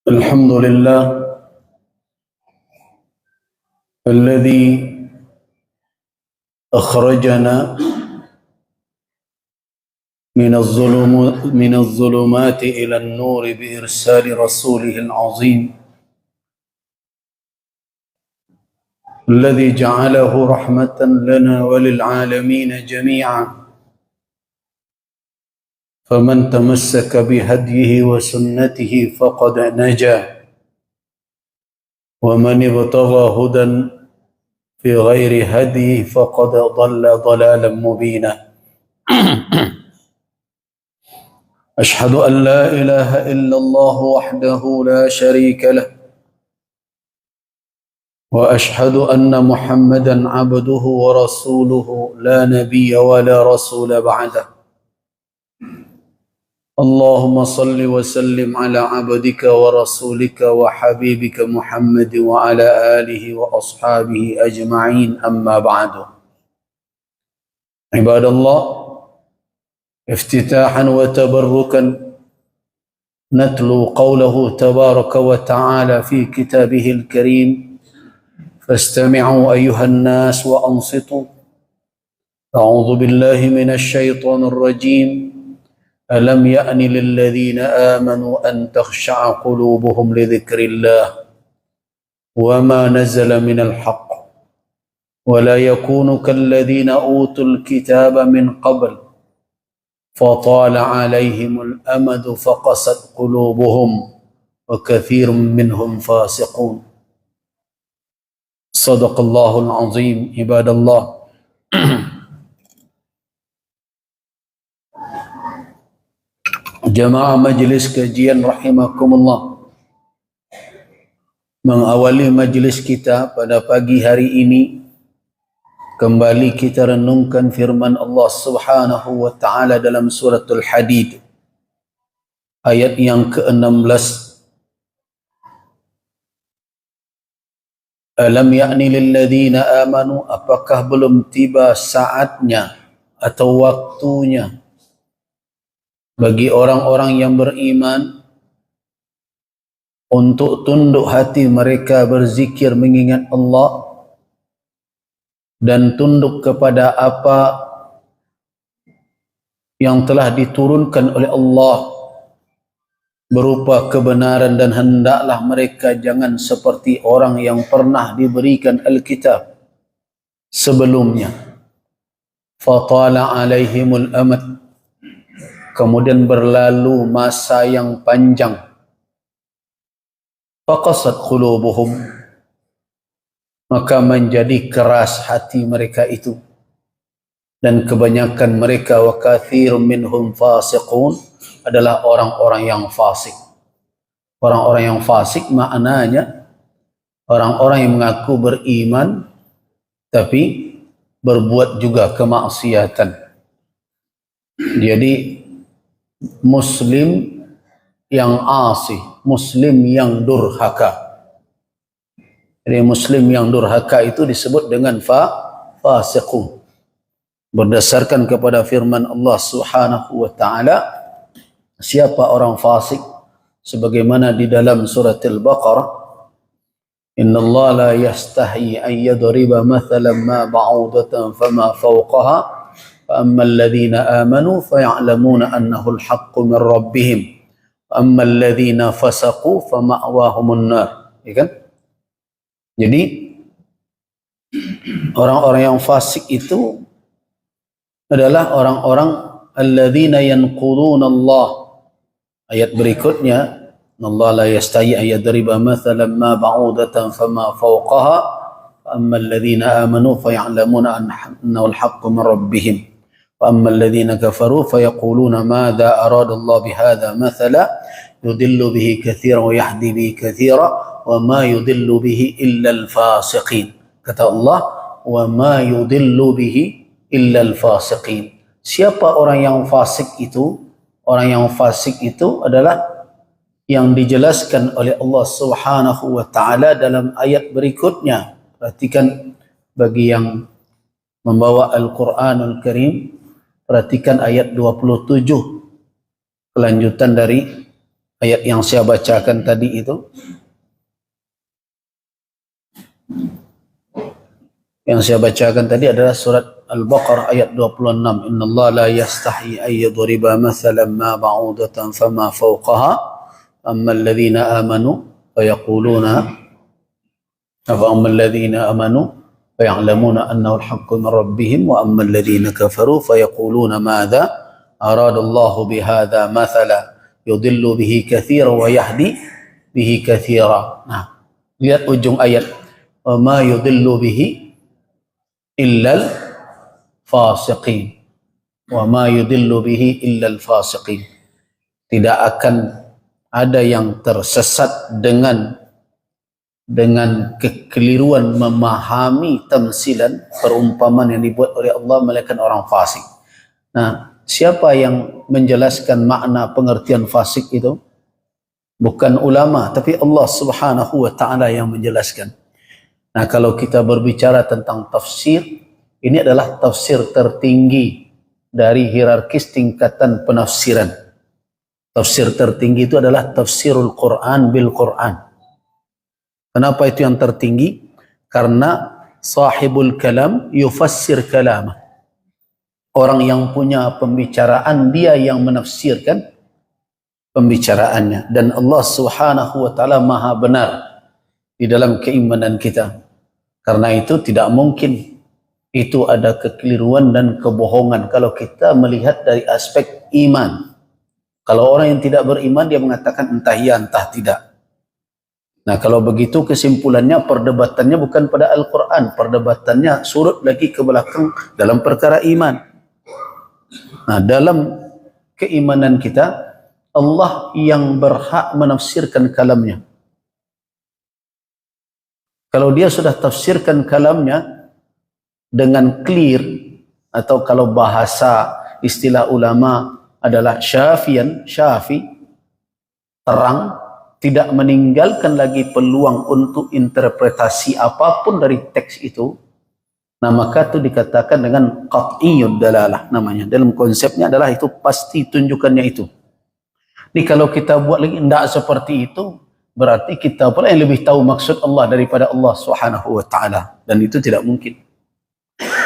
الحمد لله الذي أخرجنا من الظلمات إلى النور بإرسال رسوله العظيم الذي جعله رحمة لنا وللعالمين جميعا، فمن تمسك بهديه وسنته فقد نجا، ومن ابتغى هدى في غير هديه فقد ضل ضلالا مبينا. أشهد أن لا إله إلا الله وحده لا شريك له، وأشهد أن محمدا عبده ورسوله لا نبي ولا رسول بعده. اللهم صل وسلم على عبدك ورسولك وحبيبك محمد وعلى آله وأصحابه أجمعين، أما بعد. عباد الله، افتتاحا وتبركا نتلو قوله تبارك وتعالى في كتابه الكريم: فاستمعوا أيها الناس وأنصتوا. أعوذ بالله من الشيطان الرجيم. ألم يأن للذين آمنوا أن تخشع قلوبهم لذكر الله وما نزل من الحق ولا يكونوا كالذين أوتوا الكتاب من قبل فطال عليهم الأمد فقست قلوبهم وكثير منهم فاسقون. صدق الله العظيم. عباد الله، jamaah majlis kajian rahimakumullah, mengawali majlis kita pada pagi hari ini, kembali kita renungkan firman Allah Subhanahu wa taala dalam suratul Hadid ayat yang ke-16. Alam ya'ni lilladzina amanu, apakah belum tiba saatnya atau waktunya bagi orang-orang yang beriman untuk tunduk hati mereka berzikir mengingat Allah dan tunduk kepada apa yang telah diturunkan oleh Allah berupa kebenaran, dan hendaklah mereka jangan seperti orang yang pernah diberikan Alkitab sebelumnya. Fatala alaihimul amad, kemudian berlalu masa yang panjang. Faqasat qulubuhum, maka menjadi keras hati mereka itu, dan kebanyakan mereka wa katsirun minhum fasiqun, adalah orang-orang yang fasik. Orang-orang yang fasik maknanya orang-orang yang mengaku beriman tapi berbuat juga kemaksiatan. Jadi muslim yang asi, muslim yang durhaka. Jadi muslim yang durhaka itu disebut dengan fasiqun, berdasarkan kepada firman Allah Subhanahu wa taala. Siapa orang fasik? Sebagaimana di dalam surat Al-Baqarah, innallaha la yastahi an yadriba mathalan ma ba'udatan fama fawqaha فأما الذين آمنوا فيعلمون أنه الحق من ربهم وأما الذين فسقوا فمأواهم النار. Ya kan? Jadi orang-orang yang fasik itu adalah orang-orang alladzina yanquduna Allah. Ayat berikutnya, Allah la yastahi an yadriba mathalan ma ba'udatan fama fawqaha فأما الذين آمنوا فيعلمون أنه الحق من ربهم وأما الذين كفروا فيقولون ماذا أراد الله بهذا مثلا يضل به كثيرا ويهدي به كثيرا وما يضل به إلا الفاسقين. Kata Allah, وما يضل به إلا الفاسقين. Siapa orang yang fasik itu? Orang yang fasik itu adalah yang dijelaskan oleh Allah Subhanahu wa taala dalam ayat berikutnya. Perhatikan bagi yang membawa Al-Quranul Karim, perhatikan ayat 27, kelanjutan dari Ayat yang saya bacakan tadi itu, adalah surat Al-Baqarah ayat 26. Innallaha la yastahi an yadriba mathalan ma ba'udatan fama fawqaha amma alladhina amanu فيعلمون أنه الحق من ربهم وأما الذين كفروا فيقولون ماذا أراد الله بهذا مثلا يضل به كثيرا ويهدي به كثيرا. Nah, lihat ujung ayat, وما يضل به إلا الفاسقين وما يضل به إلا الفاسقين. Tidak akan ada yang tersesat dengan kekeliruan memahami tamsilan, perumpamaan yang dibuat oleh Allah, melainkan orang fasik. Nah, siapa yang menjelaskan makna pengertian fasik itu? Bukan ulama, tapi Allah Subhanahu wa taala yang menjelaskan. Nah, kalau kita berbicara tentang tafsir, ini adalah tafsir tertinggi dari hierarkis tingkatan penafsiran. Tafsir tertinggi itu adalah tafsirul Quran bil Quran. Kenapa itu yang tertinggi? Karena sahibul kalam yufassir kalamah. Orang yang punya pembicaraan, dia yang menafsirkan pembicaraannya. Dan Allah Subhanahu wa taala maha benar di dalam keimanan kita. Karena itu tidak mungkin itu ada kekeliruan dan kebohongan kalau kita melihat dari aspek iman. Kalau orang yang tidak beriman, dia mengatakan entah ya entah tidak. Nah, kalau begitu kesimpulannya perdebatannya bukan pada Al-Quran, perdebatannya surut lagi ke belakang dalam perkara iman. Nah, dalam keimanan kita, Allah yang berhak menafsirkan kalamnya. Kalau dia sudah tafsirkan kalamnya dengan clear, atau kalau bahasa istilah ulama adalah syafian, syafi, terang, tidak meninggalkan lagi peluang untuk interpretasi apapun dari teks itu, nah maka itu dikatakan dengan qat'iyyud dalalah namanya. Dalam konsepnya adalah itu pasti tunjukannya itu. Ini kalau kita buat lagi tidak seperti itu, berarti kita pula yang lebih tahu maksud Allah daripada Allah Subhanahu wa taala, dan itu tidak mungkin.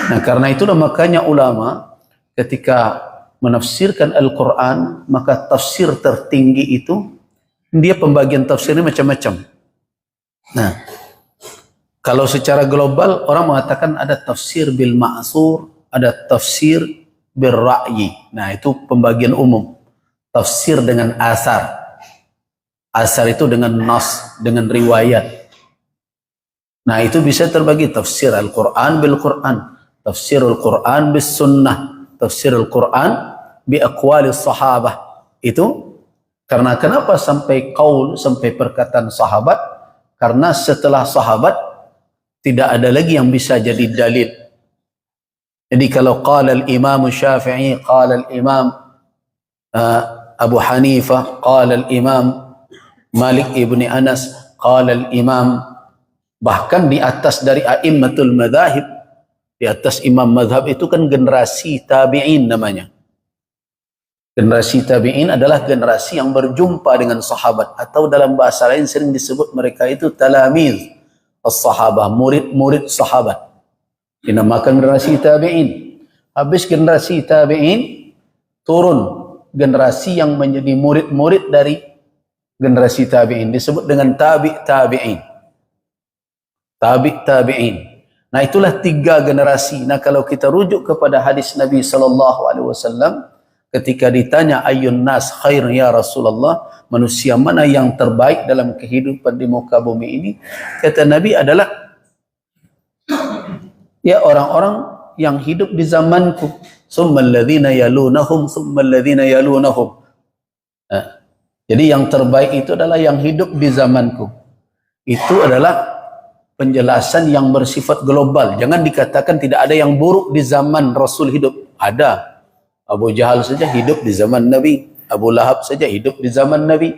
Nah, karena itulah makanya ulama ketika menafsirkan Al-Quran, maka tafsir tertinggi itu dia pembagian tafsirnya macam-macam. Nah, kalau secara global orang mengatakan ada tafsir bil ma'sur, ada tafsir bil ra'yi. Nah, itu pembagian umum. Tafsir dengan asar. Asar itu dengan nas, dengan riwayat. Nah, itu bisa terbagi tafsir Al-Quran bil Quran, tafsirul Quran bis sunnah, tafsirul Quran bi aqwalis sahabah. Itu karena kenapa sampai qaul, sampai perkataan sahabat? Karena setelah sahabat tidak ada lagi yang bisa jadi dalil. Jadi kalau qala al-Imam Syafi'i, qala al-Imam Abu Hanifah, qala al-Imam Malik ibni Anas, qala al-Imam, bahkan di atas dari a'immatul madzhab, di atas imam mazhab itu kan generasi tabi'in namanya. Generasi tabi'in adalah generasi yang berjumpa dengan sahabat, atau dalam bahasa lain sering disebut mereka itu talamiz as-sahabah, murid-murid sahabat. Dinamakan generasi tabi'in. Habis generasi tabi'in, turun generasi yang menjadi murid-murid dari generasi tabi'in, disebut dengan tabi'in. Tabi'in. Nah, itulah 3 generasi. Nah, kalau kita rujuk kepada hadis Nabi SAW, ketika ditanya ayyun nas khair ya Rasulullah, manusia mana yang terbaik dalam kehidupan di muka bumi ini, kata Nabi adalah ya orang-orang yang hidup di zamanku, summal ladzina yalunahum summal ladzina yalunahum. Jadi yang terbaik itu adalah yang hidup di zamanku. Itu adalah penjelasan yang bersifat global. Jangan dikatakan tidak ada yang buruk di zaman Rasul hidup. Ada. Abu Jahal saja hidup di zaman Nabi. Abu Lahab saja hidup di zaman Nabi.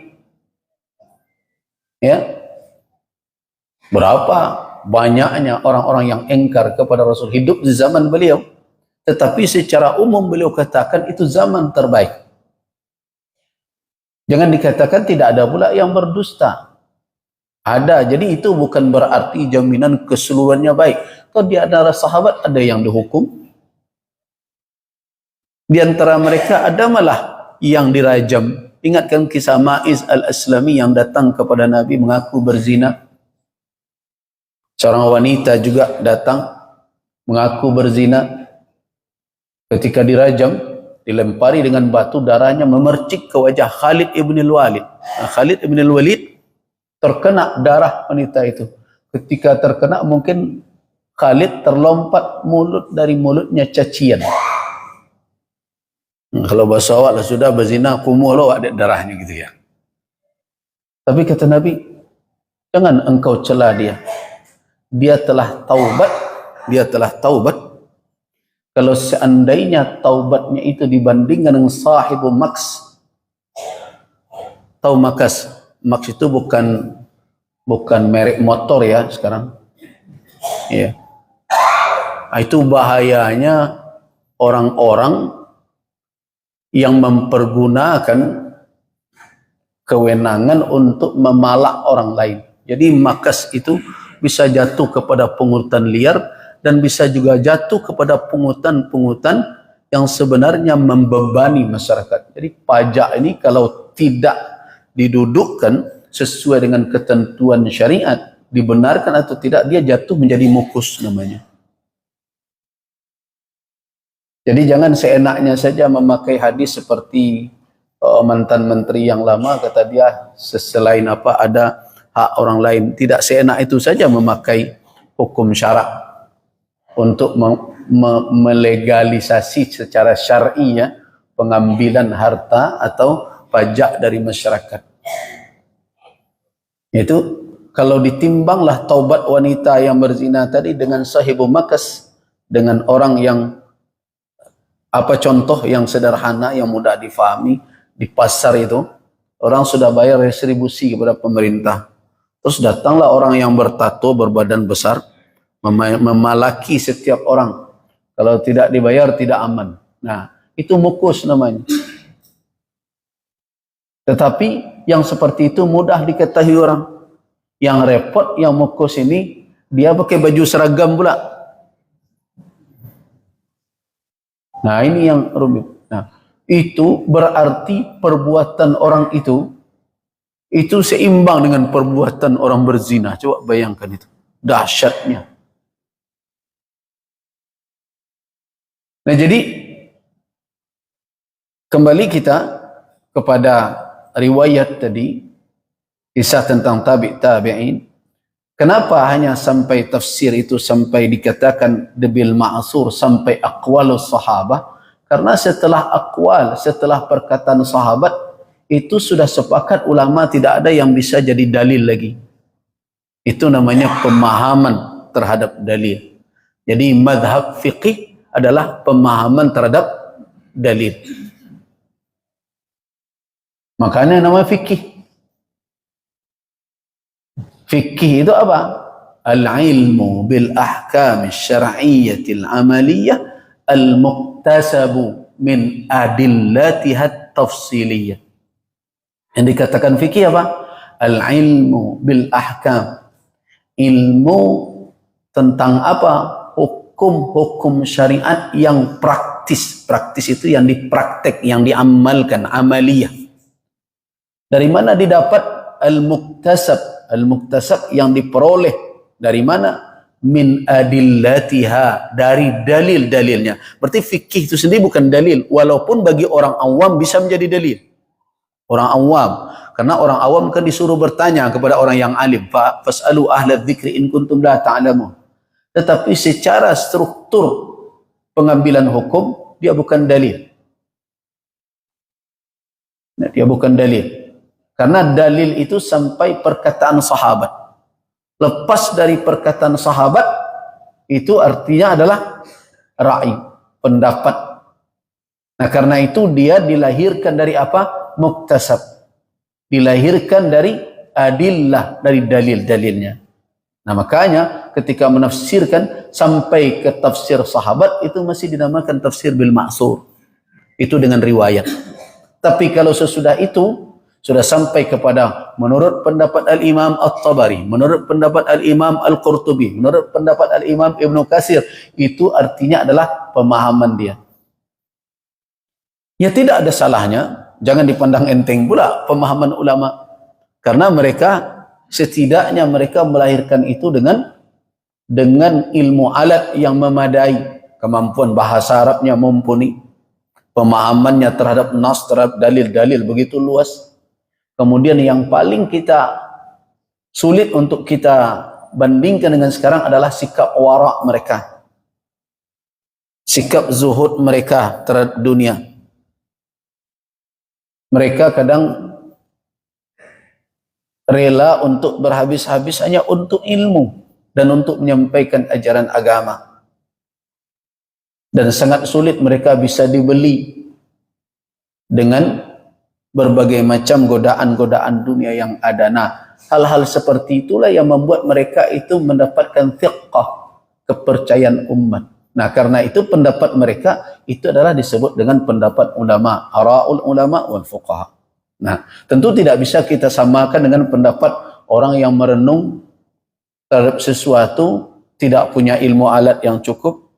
Ya. Berapa banyaknya orang-orang yang engkar kepada Rasul hidup di zaman beliau. Tetapi secara umum beliau katakan itu zaman terbaik. Jangan dikatakan tidak ada pula yang berdusta. Ada, jadi itu bukan berarti jaminan keseluruhannya baik. Kalau di antara sahabat ada yang dihukum, di antara mereka ada malah yang dirajam. Ingatkan kisah Ma'iz al-Aslami yang datang kepada Nabi mengaku berzina. Seorang wanita juga datang mengaku berzina. Ketika dirajam, dilempari dengan batu, darahnya memercik ke wajah Khalid ibn al-Walid. Khalid ibn al-Walid terkena darah wanita itu. Ketika terkena, mungkin Khalid terlompat dari mulutnya cacian. Kalau bahasa awak lah sudah berzina, kumuh lo ada darahnya gitu ya. Tapi kata Nabi, jangan engkau cela dia. Dia telah taubat. Dia telah taubat. Kalau seandainya taubatnya itu dibandingkan dengan sahibu maks. Tahu makas? Maks itu bukan merek motor ya sekarang. Ya. Itu bahayanya orang-orang yang mempergunakan kewenangan untuk memalak orang lain. Jadi makas itu bisa jatuh kepada pungutan liar dan bisa juga jatuh kepada pungutan-pungutan yang sebenarnya membebani masyarakat. Jadi pajak ini kalau tidak didudukkan sesuai dengan ketentuan syariat, dibenarkan atau tidak, dia jatuh menjadi mukus namanya. Jadi jangan seenaknya saja memakai hadis seperti mantan menteri yang lama, kata dia selain apa ada hak orang lain. Tidak seenak itu saja memakai hukum syarak untuk melegalisasi secara syar'i ya pengambilan harta atau pajak dari masyarakat. Itu kalau ditimbanglah taubat wanita yang berzina tadi dengan sahibu makas, dengan orang yang apa contoh yang sederhana yang mudah difahami di pasar itu, orang sudah bayar retribusi kepada pemerintah. Terus datanglah orang yang bertato berbadan besar memalaki setiap orang. Kalau tidak dibayar tidak aman. Nah, itu mukus namanya. Tetapi yang seperti itu mudah diketahui orang. Yang repot yang mukus ini dia pakai baju seragam pula. Nah, ini yang rumit. Nah, itu berarti perbuatan orang itu seimbang dengan perbuatan orang berzina. Coba bayangkan itu. Dahsyatnya. Nah, jadi kembali kita kepada riwayat tadi, kisah tentang tabi'in. Kenapa hanya sampai tafsir itu sampai dikatakan debil ma'asur sampai aqwalus sahabah? Karena setelah aqwal, setelah perkataan sahabat itu sudah sepakat ulama tidak ada yang bisa jadi dalil lagi. Itu namanya pemahaman terhadap dalil. Jadi madhab fiqih adalah pemahaman terhadap dalil. Makanya nama fikih. Fikih itu apa? Al-ilmu bil ahkam syar'iyyatil amaliyah al-muktasabu min adillatiha tafsiliyah. Yang dikatakan fikih apa? Al-ilmu bil ahkam. Ilmu tentang apa? Hukum-hukum syariat yang praktis. Praktis itu yang dipraktek, yang diamalkan, amaliyah. Dari mana didapat al-muktasab? Al-muktasab yang diperoleh dari mana? Min adillatiha, dari dalil-dalilnya. Berarti fikih itu sendiri bukan dalil, walaupun bagi orang awam bisa menjadi dalil. Orang awam, karena orang awam kan disuruh bertanya kepada orang yang alim, fas'alu ahla dzikri in kuntum la ta'lamun. Tetapi secara struktur pengambilan hukum dia bukan dalil. Nah, dia bukan dalil. Karena dalil itu sampai perkataan sahabat. Lepas dari perkataan sahabat, itu artinya adalah ra'i, pendapat. Nah, karena itu dia dilahirkan dari apa? Muktasab. Dilahirkan dari adillah, dari dalil-dalilnya. Nah, makanya ketika menafsirkan sampai ke tafsir sahabat, itu masih dinamakan tafsir bil ma'sur. Itu dengan riwayat. Tapi kalau sesudah itu, sudah sampai kepada menurut pendapat Al-Imam At-Tabari, menurut pendapat Al-Imam Al-Qurtubi, menurut pendapat Al-Imam Ibn Katsir, itu artinya adalah pemahaman dia. Ya tidak ada salahnya, jangan dipandang enteng pula pemahaman ulama, karena mereka setidaknya mereka melahirkan itu dengan ilmu alat yang memadai, kemampuan bahasa Arabnya mumpuni, pemahamannya terhadap nas, terhadap dalil-dalil begitu luas. Kemudian yang paling kita sulit untuk kita bandingkan dengan sekarang adalah sikap wara' mereka, sikap zuhud mereka terhadap dunia. Mereka kadang rela untuk berhabis-habis hanya untuk ilmu dan untuk menyampaikan ajaran agama. Dan sangat sulit mereka bisa dibeli dengan berbagai macam godaan-godaan dunia yang ada. Nah, hal-hal seperti itulah yang membuat mereka itu mendapatkan thiqah, kepercayaan umat. Nah, karena itu pendapat mereka itu adalah disebut dengan pendapat ulama, ara'ul ulama wal fuqaha. Nah, tentu tidak bisa kita samakan dengan pendapat orang yang merenung terhadap sesuatu, tidak punya ilmu alat yang cukup,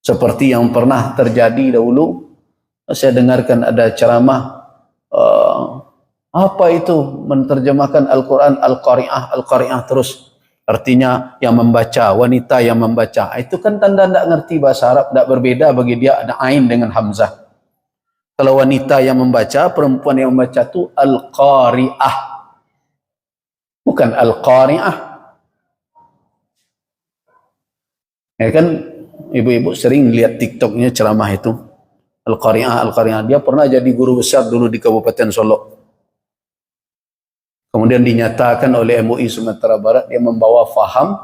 seperti yang pernah terjadi dahulu. Saya dengarkan ada ceramah, apa itu menerjemahkan Al-Quran Al-Qari'ah terus, artinya yang membaca, wanita yang membaca. Itu kan tanda tidak ngerti bahasa Arab, tidak berbeda bagi dia ada ain dengan hamzah. Kalau wanita yang membaca, perempuan yang membaca itu Al-Qari'ah, bukan Al-Qari'ah. Ya kan, ibu-ibu sering lihat TikToknya ceramah itu Al-Qari'ah. Dia pernah jadi guru besar dulu di Kabupaten Solo. Kemudian dinyatakan oleh MUI Sumatera Barat dia membawa faham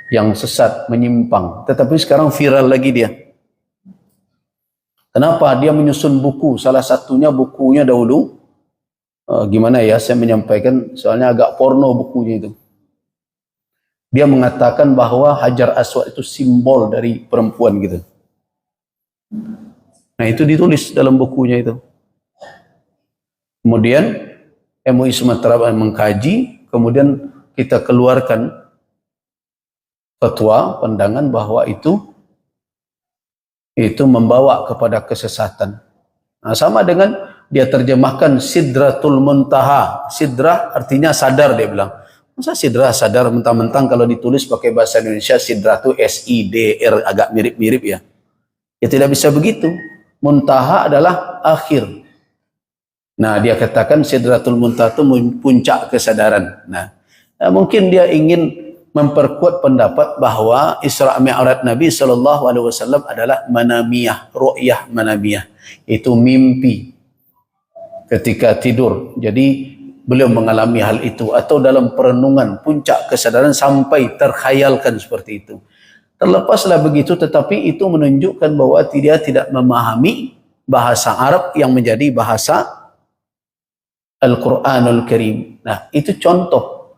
yang sesat, menyimpang. Tetapi sekarang viral lagi dia. Kenapa? Dia menyusun buku. Salah satunya bukunya dahulu, gimana ya saya menyampaikan, soalnya agak porno bukunya itu. Dia mengatakan bahwa Hajar Aswad itu simbol dari perempuan gitu. Nah, itu ditulis dalam bukunya itu. Kemudian MUI Sumatera Barat mengkaji, kemudian kita keluarkan fatwa, pandangan bahwa itu membawa kepada kesesatan. Nah, sama dengan dia terjemahkan Sidratul Muntaha. Sidrah artinya sadar, dia bilang. Masa sidrah sadar, mentang-mentang kalau ditulis pakai bahasa Indonesia sidrah itu SIDR, agak mirip-mirip ya. Ya tidak bisa begitu. Muntaha adalah akhir. Nah, dia katakan Sidratul Muntaha itu puncak kesadaran. Nah, mungkin dia ingin memperkuat pendapat bahwa Isra Mi'raj Nabi SAW adalah manamiyah, ru'yah manamiyah. Itu mimpi ketika tidur. Jadi beliau mengalami hal itu, atau dalam perenungan puncak kesadaran sampai terkhayalkan seperti itu. Terlepaslah begitu, tetapi itu menunjukkan bahwa dia tidak memahami bahasa Arab yang menjadi bahasa Al-Quranul Karim. Nah, itu contoh.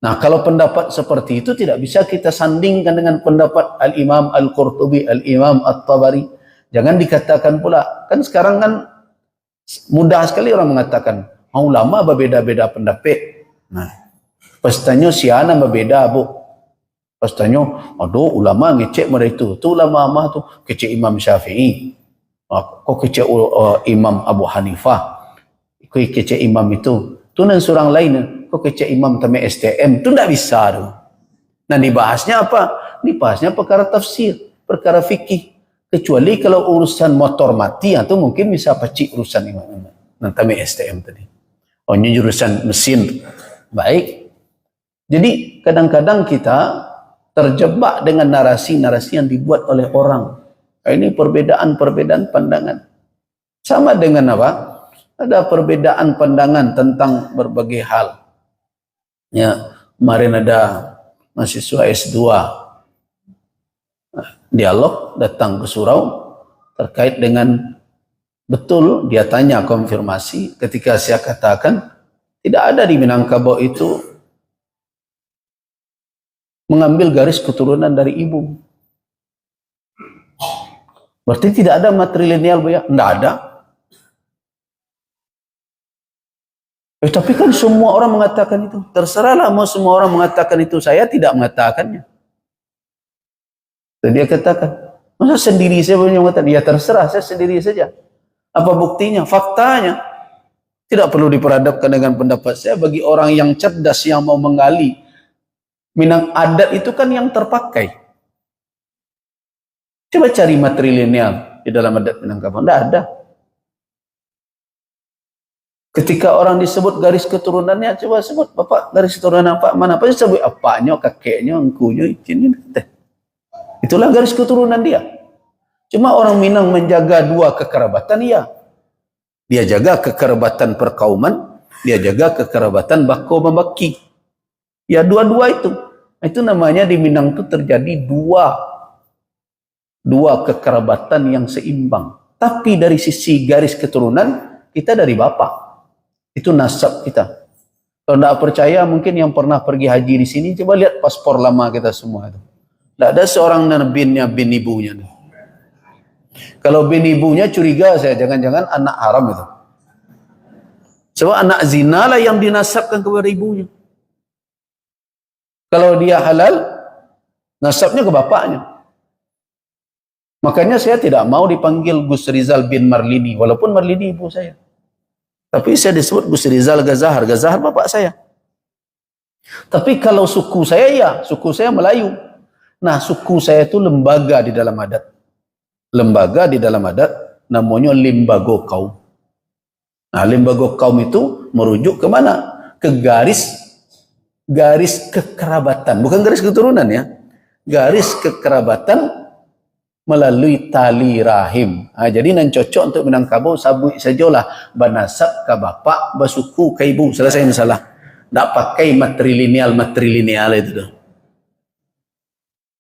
Nah, kalau pendapat seperti itu tidak bisa kita sandingkan dengan pendapat Al-Imam Al-Qurtubi, Al-Imam At-Tabari. Jangan dikatakan pula, kan sekarang kan mudah sekali orang mengatakan, ulama berbeda-beda pendapat. Nah, pastanya siana berbeda, Bu. Pastanya, aduh ulama ngecek mereka itu. Tu ulama mah tu kecek Imam Syafi'i. Kok kecek Imam Abu Hanifah. Kau kecek imam itu, tu dan seorang lain, kau kecek imam tame STM, tu tidak bisa tu. Nah, dibahasnya apa? Dibahasnya perkara tafsir, perkara fikih. Kecuali kalau urusan motor mati, itu mungkin bisa pacik urusan imam. Nah, tame STM tadi. Oh, ini jurusan mesin. Baik. Jadi kadang-kadang kita terjebak dengan narasi-narasi yang dibuat oleh orang. Ini perbedaan-perbedaan pandangan. Sama dengan apa? Ada perbedaan pandangan tentang berbagai hal. Ya, kemarin ada mahasiswa S2 dialog datang ke surau terkait dengan, betul dia tanya konfirmasi ketika saya katakan tidak ada di Minangkabau itu mengambil garis keturunan dari ibu. Berarti tidak ada matrilineal, Bu ya? Tidak ada. Tapi kan semua orang mengatakan itu. Terserahlah mau semua orang mengatakan itu. Saya tidak mengatakannya. Dan dia katakan, masa sendiri saya punya mengatakan? Ya terserah, saya sendiri saja. Apa buktinya? Faktanya. Tidak perlu diperhadapkan dengan pendapat saya. Bagi orang yang cerdas yang mau menggali Minang adat itu kan yang terpakai. Coba cari matrilineal di dalam adat Minangkabau. Tidak ada. Ketika orang disebut garis keturunannya, coba sebut bapak garis keturunan apa mana? Apa sebut apanya, kakeknya, engkunya, ini. Itulah garis keturunan dia. Cuma orang Minang menjaga dua kekerabatan, ya. Dia jaga kekerabatan perkauman, dia jaga kekerabatan bako membaki. Ya dua-dua itu. Itu namanya di Minang itu terjadi dua kekerabatan yang seimbang. Tapi dari sisi garis keturunan, kita dari bapak. Itu nasab kita. Kalau tidak percaya, mungkin yang pernah pergi haji di sini, coba lihat paspor lama kita semua itu. Tidak ada seorang binnya bin ibunya. Kalau bin ibunya curiga saya, jangan-jangan anak haram itu. Sebab anak zina lah yang dinasabkan kepada ibunya. Kalau dia halal, nasabnya ke bapaknya. Makanya saya tidak mau dipanggil Gus Rizal bin Marlini, walaupun Marlini ibu saya. Tapi saya disebut Gus Rizal Gazahar. Gazahar bapak saya. Tapi kalau suku saya, ya, suku saya Melayu. Nah, suku saya itu lembaga di dalam adat. Lembaga di dalam adat namanya limbago kaum. Nah, limbago kaum itu merujuk ke mana? Ke garis kekerabatan, bukan garis keturunan ya. Garis kekerabatan melalui tali rahim. Jadi nan cocok untuk Minangkabau sabui sajalah banasab ke bapak, basuku ke ibu. Selesai masalah. Tak pakai matrilineal itu tuh.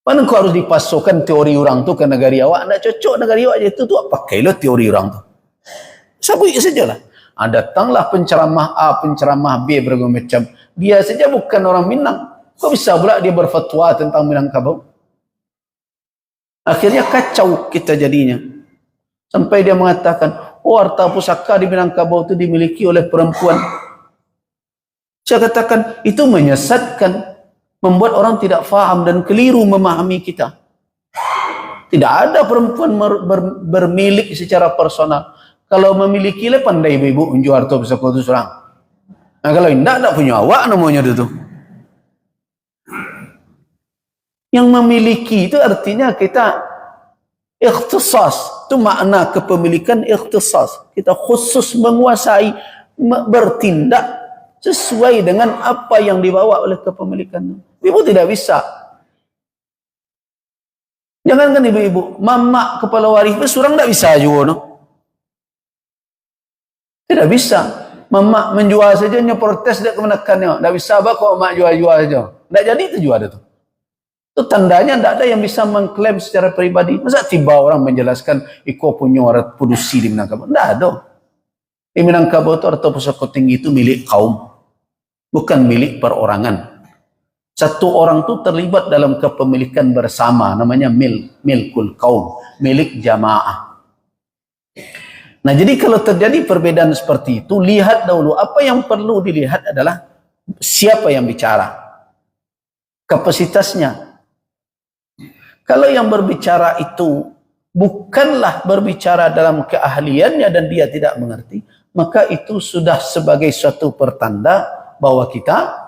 Mana kau harus dipasukkan teori orang tu ke negara awak? Tak cocok negara awak je tu pakailah teori orang tu. Sabui sajalah. Datanglah penceramah A, penceramah B berbagai macam. Dia saja bukan orang Minang. Kok bisa pula dia berfatwa tentang Minangkabau? Akhirnya kacau kita jadinya. Sampai dia mengatakan, oh harta pusaka di Minangkabau itu dimiliki oleh perempuan. Saya katakan, itu menyesatkan. Membuat orang tidak faham dan keliru memahami kita. Tidak ada perempuan bermilik secara personal. Kalau memiliki, pandai ibu menjual harta pusaka itu serang. Nah kalau tidak punya awak namanya itu. Yang memiliki itu artinya kita ikhtisas. Itu makna kepemilikan ikhtisas. Kita khusus menguasai, bertindak sesuai dengan apa yang dibawa oleh kepemilikan. Ibu tidak bisa. Jangankan ibu-ibu, mama kepala waris surang tidak bisa juga. No? Tidak bisa. Mama menjual saja, protes tidak menekannya. Tidak bisa apa kok mak jual-jual saja. Tidak jadi itu jual itu. Itu tandanya tidak ada yang bisa mengklaim secara pribadi. Masa tiba orang menjelaskan iko punya orang produksi di Minangkabau? Tidak ada. Di Minangkabau itu harta pusaka tinggi itu milik kaum, bukan milik perorangan. Satu orang itu terlibat dalam kepemilikan bersama, namanya milkul kaum, milik jamaah. Nah, jadi kalau terjadi perbedaan seperti itu, lihat dahulu. Apa yang perlu dilihat adalah siapa yang bicara, kapasitasnya. Kalau yang berbicara itu bukanlah berbicara dalam keahliannya dan dia tidak mengerti, maka itu sudah sebagai suatu pertanda bahwa kita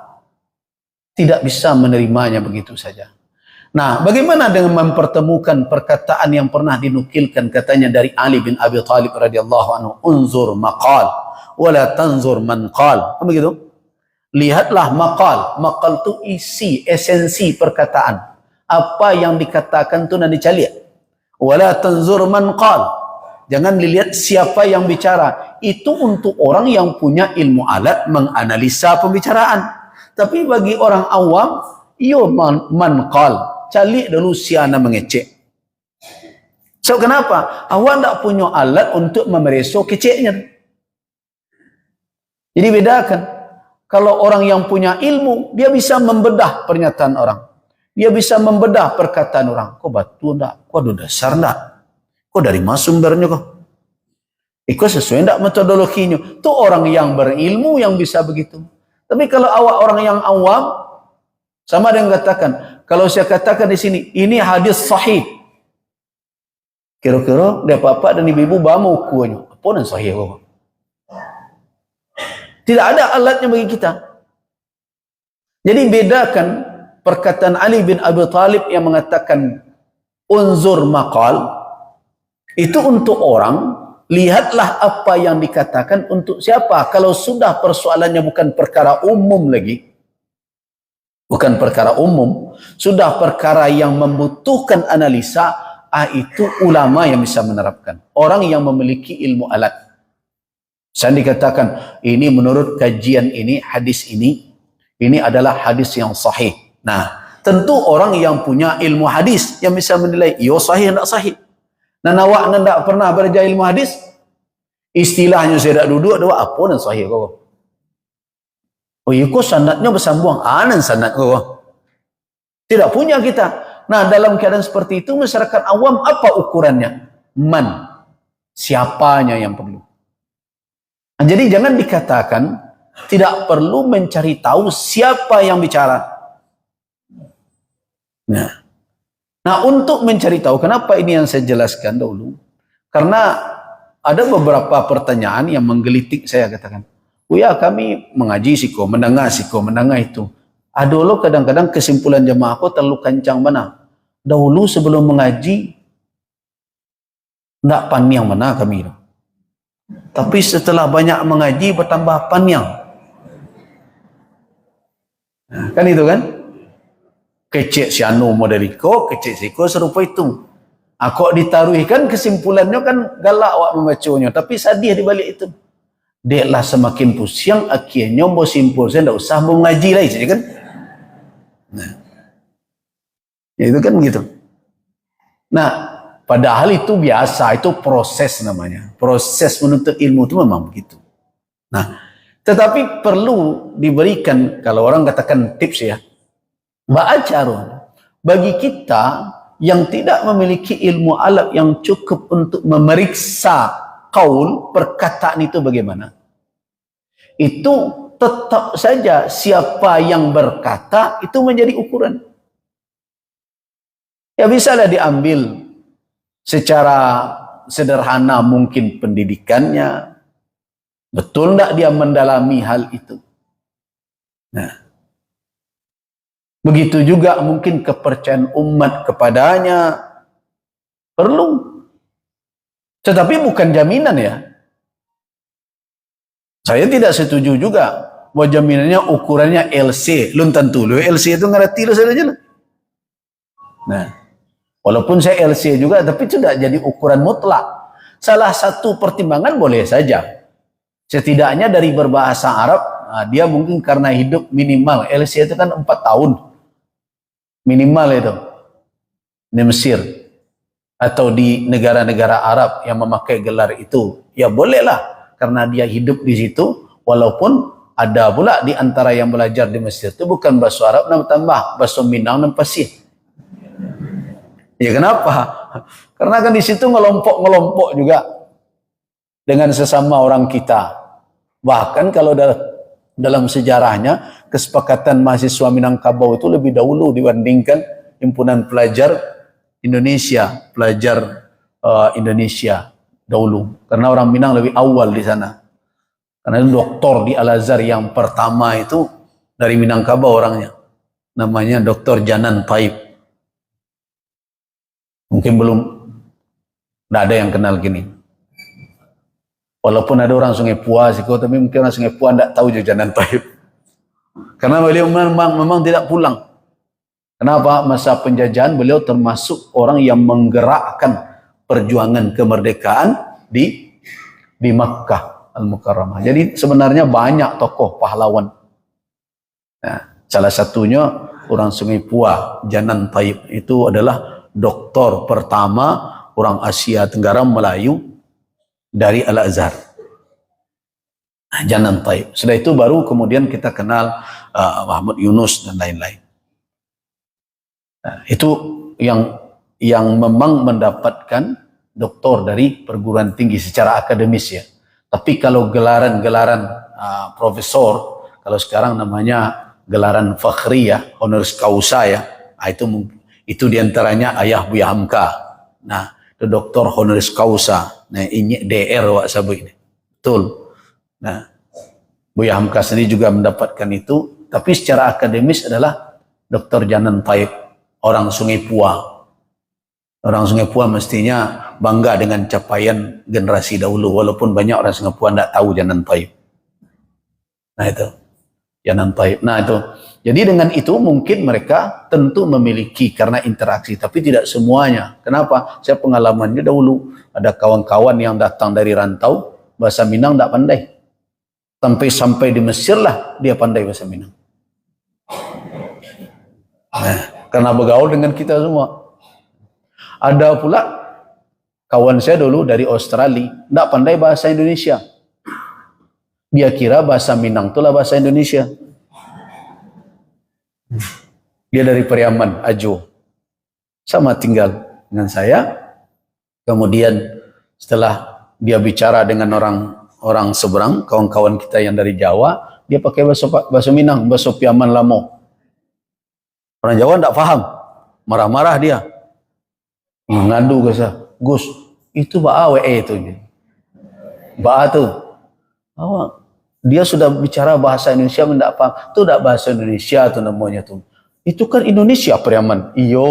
tidak bisa menerimanya begitu saja. Nah, bagaimana dengan mempertemukan perkataan yang pernah dinukilkan katanya dari Ali bin Abi Thalib radhiyallahu anhu, unzur maqal wala tanzur man qal. Begitu? Lihatlah maqal. Maqal itu isi, esensi perkataan. Apa yang dikatakan itu nanti dicari. Wala tanzur man qal. Jangan dilihat siapa yang bicara. Itu untuk orang yang punya ilmu alat menganalisa pembicaraan. Tapi bagi orang awam, yo man qal. Cari dulu siapa mengecek. So kenapa? Awak tak punya alat untuk memeriksa keceknya. Jadi bedakan. Kalau orang yang punya ilmu, dia bisa membedah pernyataan orang. Dia bisa membedah perkataan orang. Kok batu enggak? Kok ada dasar enggak? Kok dari mana sumbernya kok? Ikut sesuai tidak metodologinya. Itu orang yang berilmu yang bisa begitu. Tapi kalau awak orang yang awam, sama dengan katakan, kalau saya katakan di sini, ini hadis sahih. Kira-kira dia bapak dan ibu-ibu bawa ukurnya. Apa yang sahih? Tidak ada alatnya bagi kita. Jadi bedakan perkataan Ali bin Abi Thalib yang mengatakan unzur maqal, itu untuk orang, lihatlah apa yang dikatakan untuk siapa. Kalau sudah persoalannya bukan perkara umum lagi, bukan perkara umum, sudah perkara yang membutuhkan analisa, itu ulama yang bisa menerapkan. Orang yang memiliki ilmu alat. Saya dikatakan, ini menurut kajian ini, hadis ini adalah hadis yang sahih. Nah, tentu orang yang punya ilmu hadis yang bisa menilai, yo sahih tak sahih. Nah, awak tidak pernah belajar ilmu hadis, istilahnya saya tak duduk, ada apa yang sahih kau? Oh, itu sanadnya bersambung. Anan sanad kau. Tidak punya kita. Nah, dalam keadaan seperti itu, masyarakat awam apa ukurannya? Man. Siapanya yang perlu. Nah, jadi jangan dikatakan tidak perlu mencari tahu siapa yang bicara. Nah, untuk mencari tahu, kenapa ini yang saya jelaskan dahulu? Karena ada beberapa pertanyaan yang menggelitik saya, katakan, oh ya, kami mengaji siko, mendengar itu. Dulu kadang-kadang kesimpulan jemaah aku terlalu kencang mana. Dahulu sebelum mengaji, tidak panyang mana kami. Tapi setelah banyak mengaji, bertambah panyang. Nah, kan itu kan? Kecik si anu modeliko, kecik siko serupa itu. Kok ditaruhkan kesimpulannya kan galak awak membacanya. Tapi sadih di balik itu. Deklah semakin pusing, akhirnya mau simpul. Saya tidak usah mau mengaji lagi. Jadi kan? Nah, itu kan begitu. Nah, padahal itu biasa, itu proses namanya. Proses menuntut ilmu itu memang begitu. Nah, tetapi perlu diberikan, kalau orang katakan tips ya, ba'acarun. Bagi kita yang tidak memiliki ilmu alat yang cukup untuk memeriksa qaul, perkataan itu bagaimana? Itu tetap saja siapa yang berkata itu menjadi ukuran. Ya bisalah diambil secara sederhana mungkin pendidikannya, betul tidak dia mendalami hal itu. Nah, begitu juga mungkin kepercayaan umat kepadanya perlu, tetapi bukan jaminan ya. Saya tidak setuju juga bahwa jaminannya ukurannya LC. Belum tentu LC itu ngerti saja. Nah, walaupun saya LC juga, tapi itu tidak jadi ukuran mutlak. Salah satu pertimbangan boleh saja. Setidaknya dari berbahasa Arab, dia mungkin karena hidup minimal. LC itu kan 4 tahun. Minimal itu. Di Mesir. Atau di negara-negara Arab yang memakai gelar itu. Ya bolehlah. Karena dia hidup di situ. Walaupun ada pula di antara yang belajar di Mesir itu bukan bahasa Arab, tambah bahasa Minang dan Pasir. Ya kenapa? Karena kan di situ ngelompok-ngelompok juga dengan sesama orang kita. Bahkan kalau dalam sejarahnya kesepakatan mahasiswa Minangkabau itu lebih dahulu dibandingkan himpunan pelajar Indonesia, Indonesia dahulu. Karena orang Minang lebih awal di sana. Karena doktor di Al-Azhar yang pertama itu dari Minangkabau orangnya. Namanya Dr. Janan Taib. Mungkin belum, tidak ada yang kenal gini. Walaupun ada orang Sungai Pua, tapi mungkin orang Sungai Pua tidak tahu Janan Taib. Karena beliau memang tidak pulang. Kenapa? Masa penjajahan beliau termasuk orang yang menggerakkan perjuangan kemerdekaan di Makkah Al-Mukarramah. Jadi sebenarnya banyak tokoh pahlawan. Nah, salah satunya orang Sungai Pua, Janan Taib. Itu adalah doktor pertama orang Asia Tenggara Melayu dari Al-Azhar. Janan Taib. Setelah itu baru kemudian kita kenal Muhammad Yunus dan lain-lain. Nah, itu yang memang mendapatkan doktor dari perguruan tinggi secara akademis ya. Tapi kalau gelaran-gelaran profesor, kalau sekarang namanya gelaran fakhriyah, honoris causa ya, itu diantaranya ayah Buya Hamka. Nah, itu doktor honoris causa. Nah, ini DR wak sabu ini. Betul. Nah, Buya Hamka sendiri juga mendapatkan itu, tapi secara akademis adalah Dr. Janan Taib, orang Sungai Pua. Orang Sungai Pua mestinya bangga dengan capaian generasi dahulu, walaupun banyak orang Sungai Pua tidak tahu Janan Taib. Nah itu, Janan Taib. Nah itu, jadi dengan itu mungkin mereka tentu memiliki karena interaksi, tapi tidak semuanya. Kenapa? Saya pengalamannya dahulu, ada kawan-kawan yang datang dari rantau, bahasa Minang tidak pandai. Sampai di Mesir lah dia pandai bahasa Minang. Nah, karena bergaul dengan kita semua. Ada pula kawan saya dulu dari Australia, tidak pandai bahasa Indonesia. Dia kira bahasa Minang itulah bahasa Indonesia. Dia dari Periaman, Ajo. Sama tinggal dengan saya. Kemudian setelah dia bicara dengan orang seberang, kawan-kawan kita yang dari Jawa, dia pakai bahasa Minang, bahasa Piaman Lamo. Orang Jawa tidak paham, marah-marah dia. Ngadu ke saya, Gus, itu ba'a WE itu. Ba'a itu. Dia sudah bicara bahasa Indonesia, tidak paham. Itu tidak bahasa Indonesia itu namanya tuh. Itu kan Indonesia Periaman. Iyo.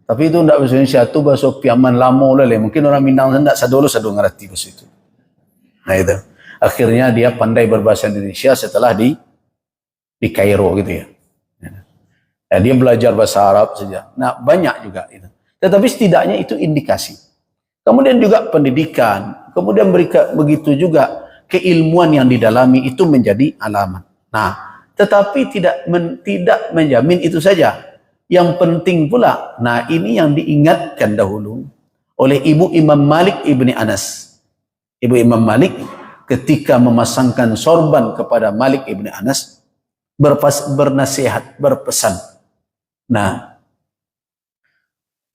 Tapi itu tidak bahasa Indonesia, itu bahasa Piaman Lamo lele. Mungkin orang Minang tidak sadu ngerti bahasa itu. Nah itu. Akhirnya dia pandai berbahasa Indonesia setelah di Kairo gitu ya. Nah, dia belajar bahasa Arab saja. Nah, banyak juga itu. Tetapi setidaknya itu indikasi. Kemudian juga pendidikan, kemudian begitu juga keilmuan yang didalami itu menjadi alamat. Nah, tetapi tidak menjamin itu saja. Yang penting pula, nah ini yang diingatkan dahulu oleh Ibu Imam Malik Ibni Anas. Ibu Imam Malik ketika memasangkan sorban kepada Malik Ibni Anas, bernasihat, berpesan. Nah,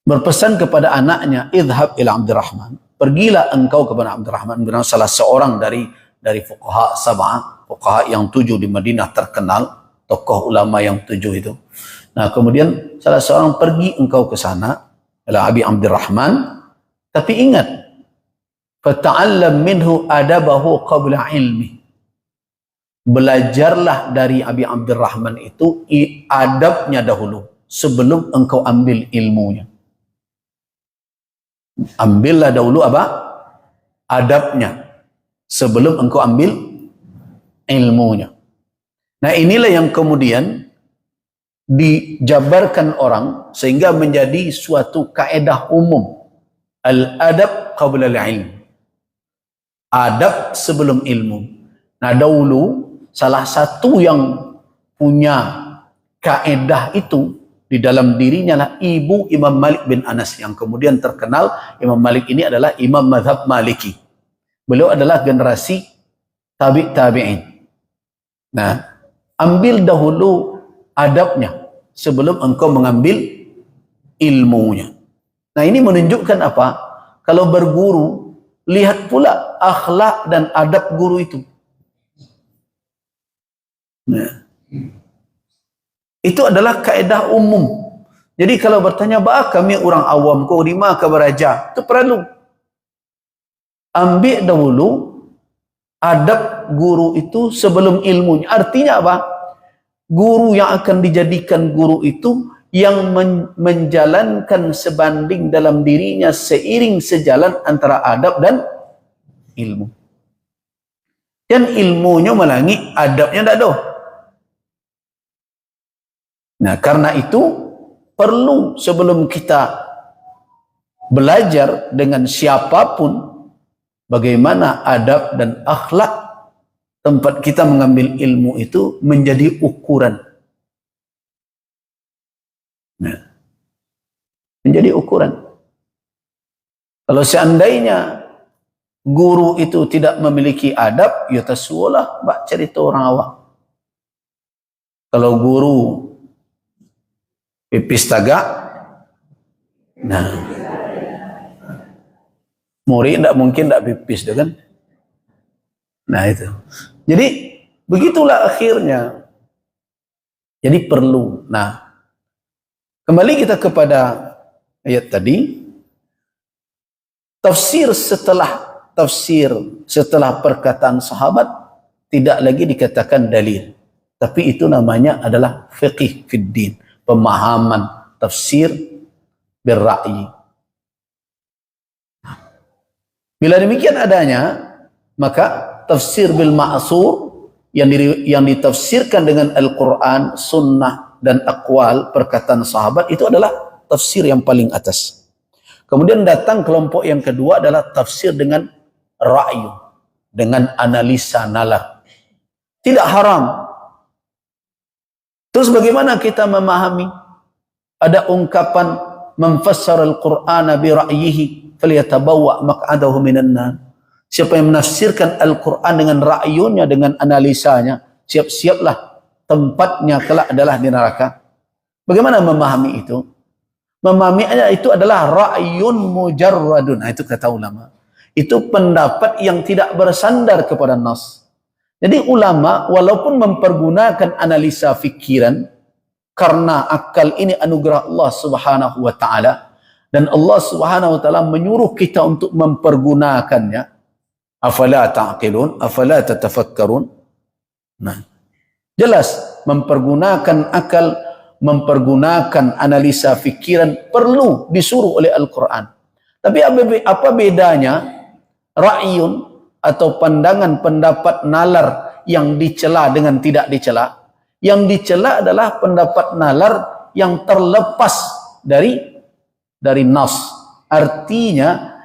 berpesan kepada anaknya, idhab ila Abdurrahman, pergilah engkau kepada Abdurrahman bin Auf, salah seorang dari fuqaha sab'ah, fuqaha yang 7 di Madinah terkenal, tokoh ulama yang 7 itu. Nah, kemudian salah seorang, pergi engkau ke sana, ila Abi Abdurrahman, tapi ingat, fata'allam minhu adabahu qabla ilmi. Belajarlah dari Abi Abdurrahman itu adabnya dahulu sebelum engkau ambil ilmunya. Ambillah dahulu apa? Adabnya sebelum engkau ambil ilmunya. Nah, inilah yang kemudian dijabarkan orang sehingga menjadi suatu kaedah umum. Al-adab qabla al-ilm. Adab sebelum ilmu. Nah, dahulu salah satu yang punya kaedah itu di dalam dirinya lah ibu Imam Malik bin Anas, yang kemudian terkenal. Imam Malik ini adalah imam mazhab Maliki. Beliau adalah generasi tabi'in. Nah, ambil dahulu adabnya sebelum engkau mengambil ilmunya. Nah, ini menunjukkan apa? Kalau berguru, lihat pula akhlak dan adab guru itu. Nah, itu adalah kaedah umum. Jadi kalau bertanya, bah kami orang awam, kau di mana beraja? Itu perlu. Ambil dahulu adab guru itu sebelum ilmunya. Artinya apa? Guru yang akan dijadikan guru itu yang menjalankan sebanding dalam dirinya seiring sejalan antara adab dan ilmu. Dan ilmunya melangi, adabnya tidak ada. Nah, karena itu perlu sebelum kita belajar dengan siapapun bagaimana adab dan akhlak tempat kita mengambil ilmu itu menjadi ukuran. Nah, menjadi ukuran. Kalau seandainya guru itu tidak memiliki adab, ya tasulah bak cerita orang awak. Kalau guru pipis tagak, nah Murid tidak mungkin tidak pipis, kan? Nah itu. Jadi begitulah akhirnya. Jadi perlu. Nah, kembali kita kepada ayat tadi. Tafsir setelah perkataan sahabat tidak lagi dikatakan dalil, tapi itu namanya adalah fiqih fid din, pemahaman tafsir birra'yi. Bila demikian adanya, maka tafsir bil ma'sur yang ditafsirkan dengan Al-Quran, sunnah dan aqwal perkataan sahabat itu adalah tafsir yang paling atas. Kemudian datang kelompok yang kedua adalah tafsir dengan ra'yu, dengan analisa nalar. Tidak haram. Terus bagaimana kita memahami? Ada ungkapan memfassara al-Qur'ana bi ra'yihi falyatabawwa maq'adahu minan nar. Siapa yang menafsirkan Al-Quran dengan ra'yunya, dengan analisanya, siap-siaplah tempatnya kelak adalah di neraka. Bagaimana memahami itu? Memahaminya itu adalah ra'yun mujarradun. Nah, itu kata ulama. Itu pendapat yang tidak bersandar kepada nas. Jadi ulama walaupun mempergunakan analisa fikiran, karena akal ini anugerah Allah Subhanahu wa taala dan Allah Subhanahu wa taala menyuruh kita untuk mempergunakannya. Afala ta'qilun, afala tatafakkarun. Nah, jelas mempergunakan akal, mempergunakan analisa fikiran perlu disuruh oleh Al-Quran. Tapi apa bedanya ra'yun atau pandangan pendapat nalar yang dicela dengan tidak dicela? Yang dicela adalah pendapat nalar yang terlepas dari nas. Artinya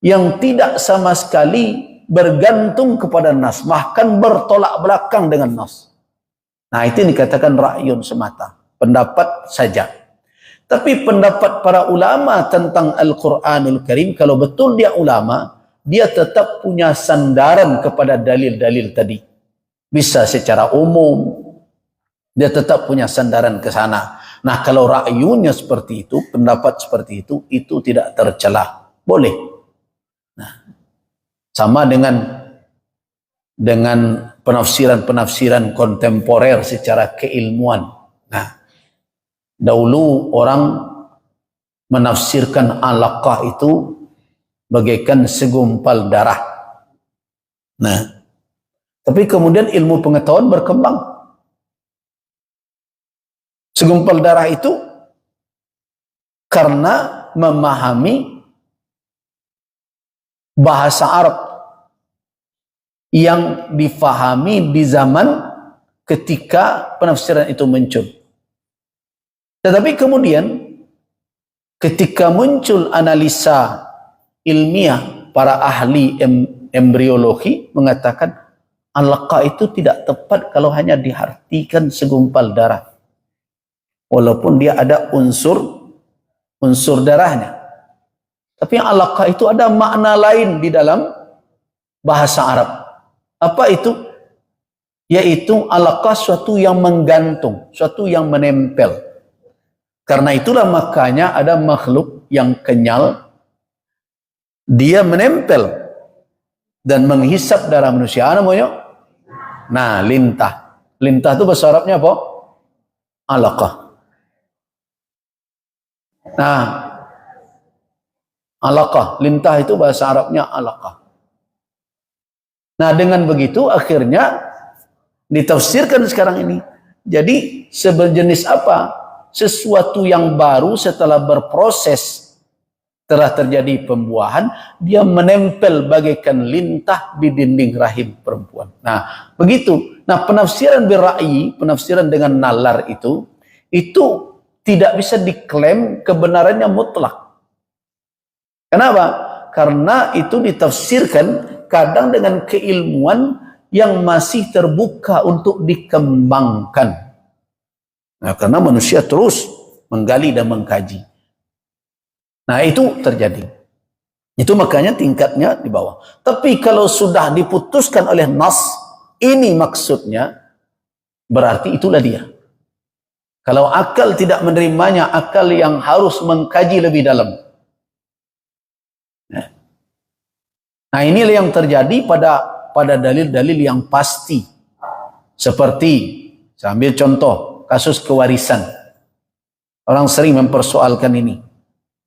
yang tidak sama sekali bergantung kepada nas, bahkan bertolak belakang dengan nas. Nah, itu dikatakan ra'yun semata, pendapat saja. Tapi pendapat para ulama tentang Al-Quranul Karim, kalau betul dia ulama, dia tetap punya sandaran kepada dalil-dalil tadi. Bisa secara umum, dia tetap punya sandaran ke sana. Nah, kalau ra'yunnya seperti itu, pendapat seperti itu tidak tercela. Boleh. Nah, sama dengan penafsiran-penafsiran kontemporer secara keilmuan. Nah, dahulu orang menafsirkan alaqah itu bagaikan segumpal darah. Nah, tapi kemudian ilmu pengetahuan berkembang. Segumpal darah itu karena memahami bahasa Arab yang difahami di zaman ketika penafsiran itu muncul. Tetapi kemudian ketika muncul analisa ilmiah, para ahli embriologi mengatakan alaqah itu tidak tepat kalau hanya diartikan segumpal darah. Walaupun dia ada unsur darahnya. Tapi alaqah itu ada makna lain di dalam bahasa Arab. Apa itu? Yaitu alaqah, suatu yang menggantung, suatu yang menempel. Karena itulah makanya ada makhluk yang kenyal, dia menempel dan menghisap darah manusia. Namanya? Nah, lintah. Lintah itu bahasa Arabnya apa? Alaqah. Nah, alaqah, lintah itu bahasa Arabnya alaqah. Nah, dengan begitu akhirnya ditafsirkan sekarang ini. Jadi sejenis apa? Sesuatu yang baru setelah berproses, telah terjadi pembuahan, dia menempel bagaikan lintah di dinding rahim perempuan. Nah, begitu. Nah, penafsiran birra'yi, penafsiran dengan nalar itu tidak bisa diklaim kebenarannya mutlak. Kenapa? Karena itu ditafsirkan kadang dengan keilmuan yang masih terbuka untuk dikembangkan. Nah, karena manusia terus menggali dan mengkaji. Nah, itu terjadi. Itu makanya tingkatnya di bawah. Tapi kalau sudah diputuskan oleh nas, ini maksudnya, berarti itulah dia. Kalau akal tidak menerimanya, akal yang harus mengkaji lebih dalam. Nah, inilah yang terjadi pada dalil-dalil yang pasti. Seperti, saya ambil contoh, kasus kewarisan. Orang sering mempersoalkan ini.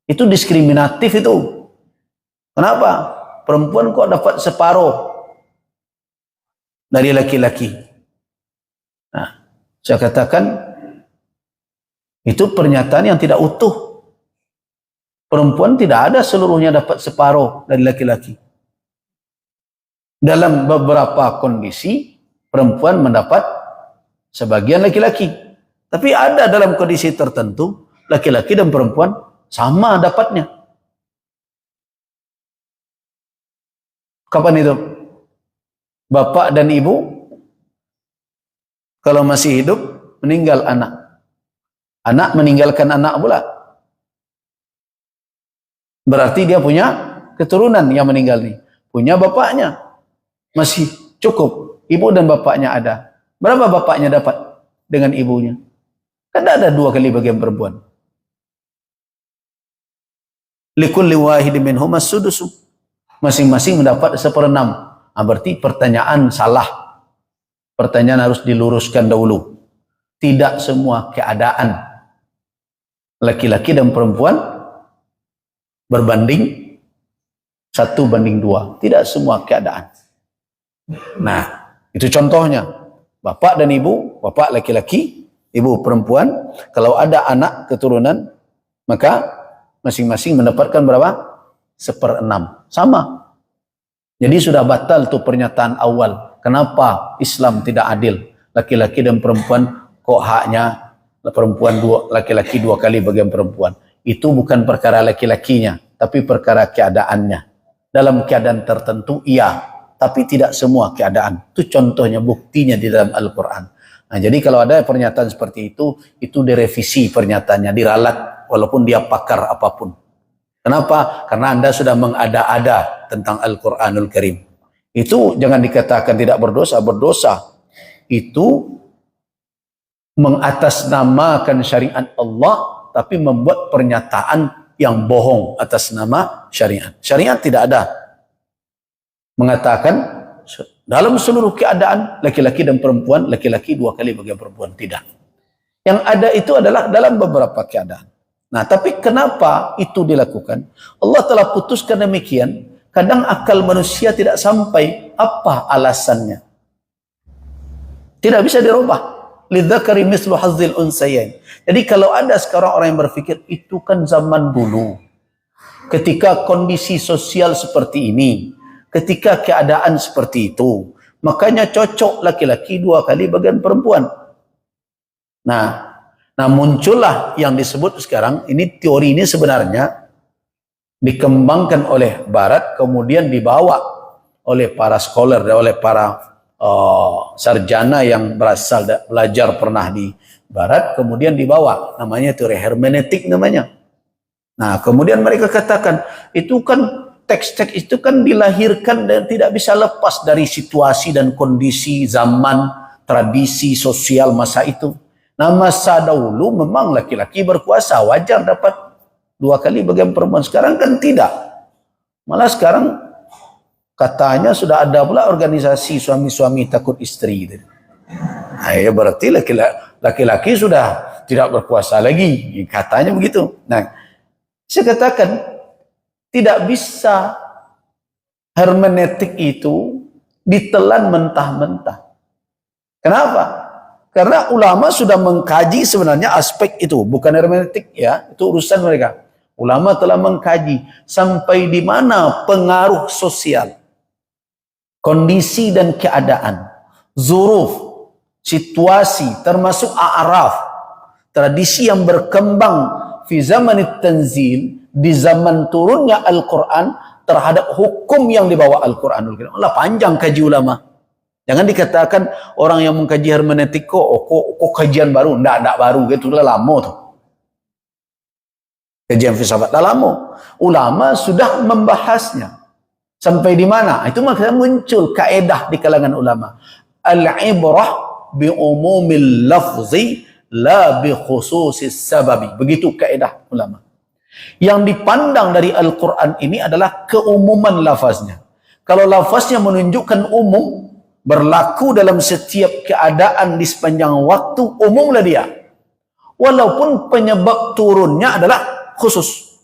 Itu diskriminatif itu. Kenapa? Perempuan kok dapat separuh dari laki-laki? Nah, saya katakan, itu pernyataan yang tidak utuh. Perempuan tidak ada seluruhnya dapat separuh dari laki-laki. Dalam beberapa kondisi, perempuan mendapat sebagian laki-laki. Tapi ada dalam kondisi tertentu, laki-laki dan perempuan sama dapatnya. Kapan itu? Bapak dan ibu, kalau masih hidup, meninggal anak. Anak meninggalkan anak pula. Berarti dia punya keturunan yang meninggal nih. Punya bapaknya. Masih cukup. Ibu dan bapaknya ada. Berapa bapaknya dapat dengan ibunya? Kan ada 2 kali bagian perempuan. Likulli wahidin minhum as-sudusu. Masing-masing mendapat 1/6. Berarti pertanyaan salah. Pertanyaan harus diluruskan dahulu. Tidak semua keadaan laki-laki dan perempuan berbanding 1:2. Tidak semua keadaan. Nah, itu contohnya. Bapak dan ibu, bapak laki-laki, ibu perempuan. Kalau ada anak keturunan, maka masing-masing mendapatkan berapa? 1/6. Sama. Jadi sudah batal tuh pernyataan awal. Kenapa Islam tidak adil? Laki-laki dan perempuan kok haknya perempuan laki-laki 2 kali bagian perempuan. Itu bukan perkara laki-lakinya, tapi perkara keadaannya. Dalam keadaan tertentu, iya. Tapi tidak semua keadaan. Itu contohnya, buktinya di dalam Al-Quran. Nah, jadi kalau ada pernyataan seperti itu direvisi pernyataannya, diralat, walaupun dia pakar apapun. Kenapa? Karena Anda sudah mengada-ada tentang Al-Quranul Karim. Itu jangan dikatakan tidak berdosa, berdosa. Itu mengatasnamakan syariat Allah, tapi membuat pernyataan yang bohong atas nama syariat. Syariat tidak ada mengatakan dalam seluruh keadaan laki-laki dan perempuan, laki-laki 2 kali bagian perempuan. Tidak. Yang ada itu adalah dalam beberapa keadaan. Nah, tapi kenapa itu dilakukan? Allah telah putuskan demikian. Kadang akal manusia tidak sampai apa alasannya. Tidak bisa dirubah. Lidzakari mislu hazzil unsayain. Jadi kalau ada sekarang orang yang berpikir itu kan zaman dulu. Ketika kondisi sosial seperti ini, ketika keadaan seperti itu, makanya cocok laki-laki 2 kali bagian perempuan. Nah, muncullah yang disebut sekarang, ini teori ini sebenarnya dikembangkan oleh Barat, kemudian dibawa oleh para scholar, oleh para sarjana yang berasal belajar pernah di Barat, kemudian dibawa, namanya teori hermeneutik namanya. Nah, kemudian mereka katakan, itu kan teks-teks itu kan dilahirkan dan tidak bisa lepas dari situasi dan kondisi zaman, tradisi sosial masa itu. Nah, masa dahulu memang laki-laki berkuasa, wajar dapat 2 kali bagian perempuan. Sekarang kan tidak. Malah sekarang katanya sudah ada pula organisasi suami-suami takut istri. Nah, ya berarti laki-laki sudah tidak berkuasa lagi. Katanya begitu. Nah, saya katakan, tidak bisa hermeneutik itu ditelan mentah-mentah. Kenapa? Karena ulama sudah mengkaji sebenarnya aspek itu, bukan hermeneutik ya, itu urusan mereka. Ulama telah mengkaji sampai di mana pengaruh sosial, kondisi dan keadaan, zuruf, situasi, termasuk a'raf, tradisi yang berkembang fi zamanit tanzil, di zaman turunnya Al-Quran terhadap hukum yang dibawa Al-Quranul Karim. Allah panjang kaji ulama. Jangan dikatakan orang yang mengkaji hermeneutik kok kajian baru. Tidak baru, itu sudah lama tuh. Kajian filsafat dah lama. Ulama sudah membahasnya. Sampai di mana? Itu makanya muncul kaedah di kalangan ulama. Al-ibrah bi umumil lafzi la bi khususis sababi. Begitu kaedah ulama. Yang dipandang dari Al-Quran ini adalah keumuman lafaznya. Kalau lafaznya menunjukkan umum, berlaku dalam setiap keadaan di sepanjang waktu, umumlah dia. Walaupun penyebab turunnya adalah khusus.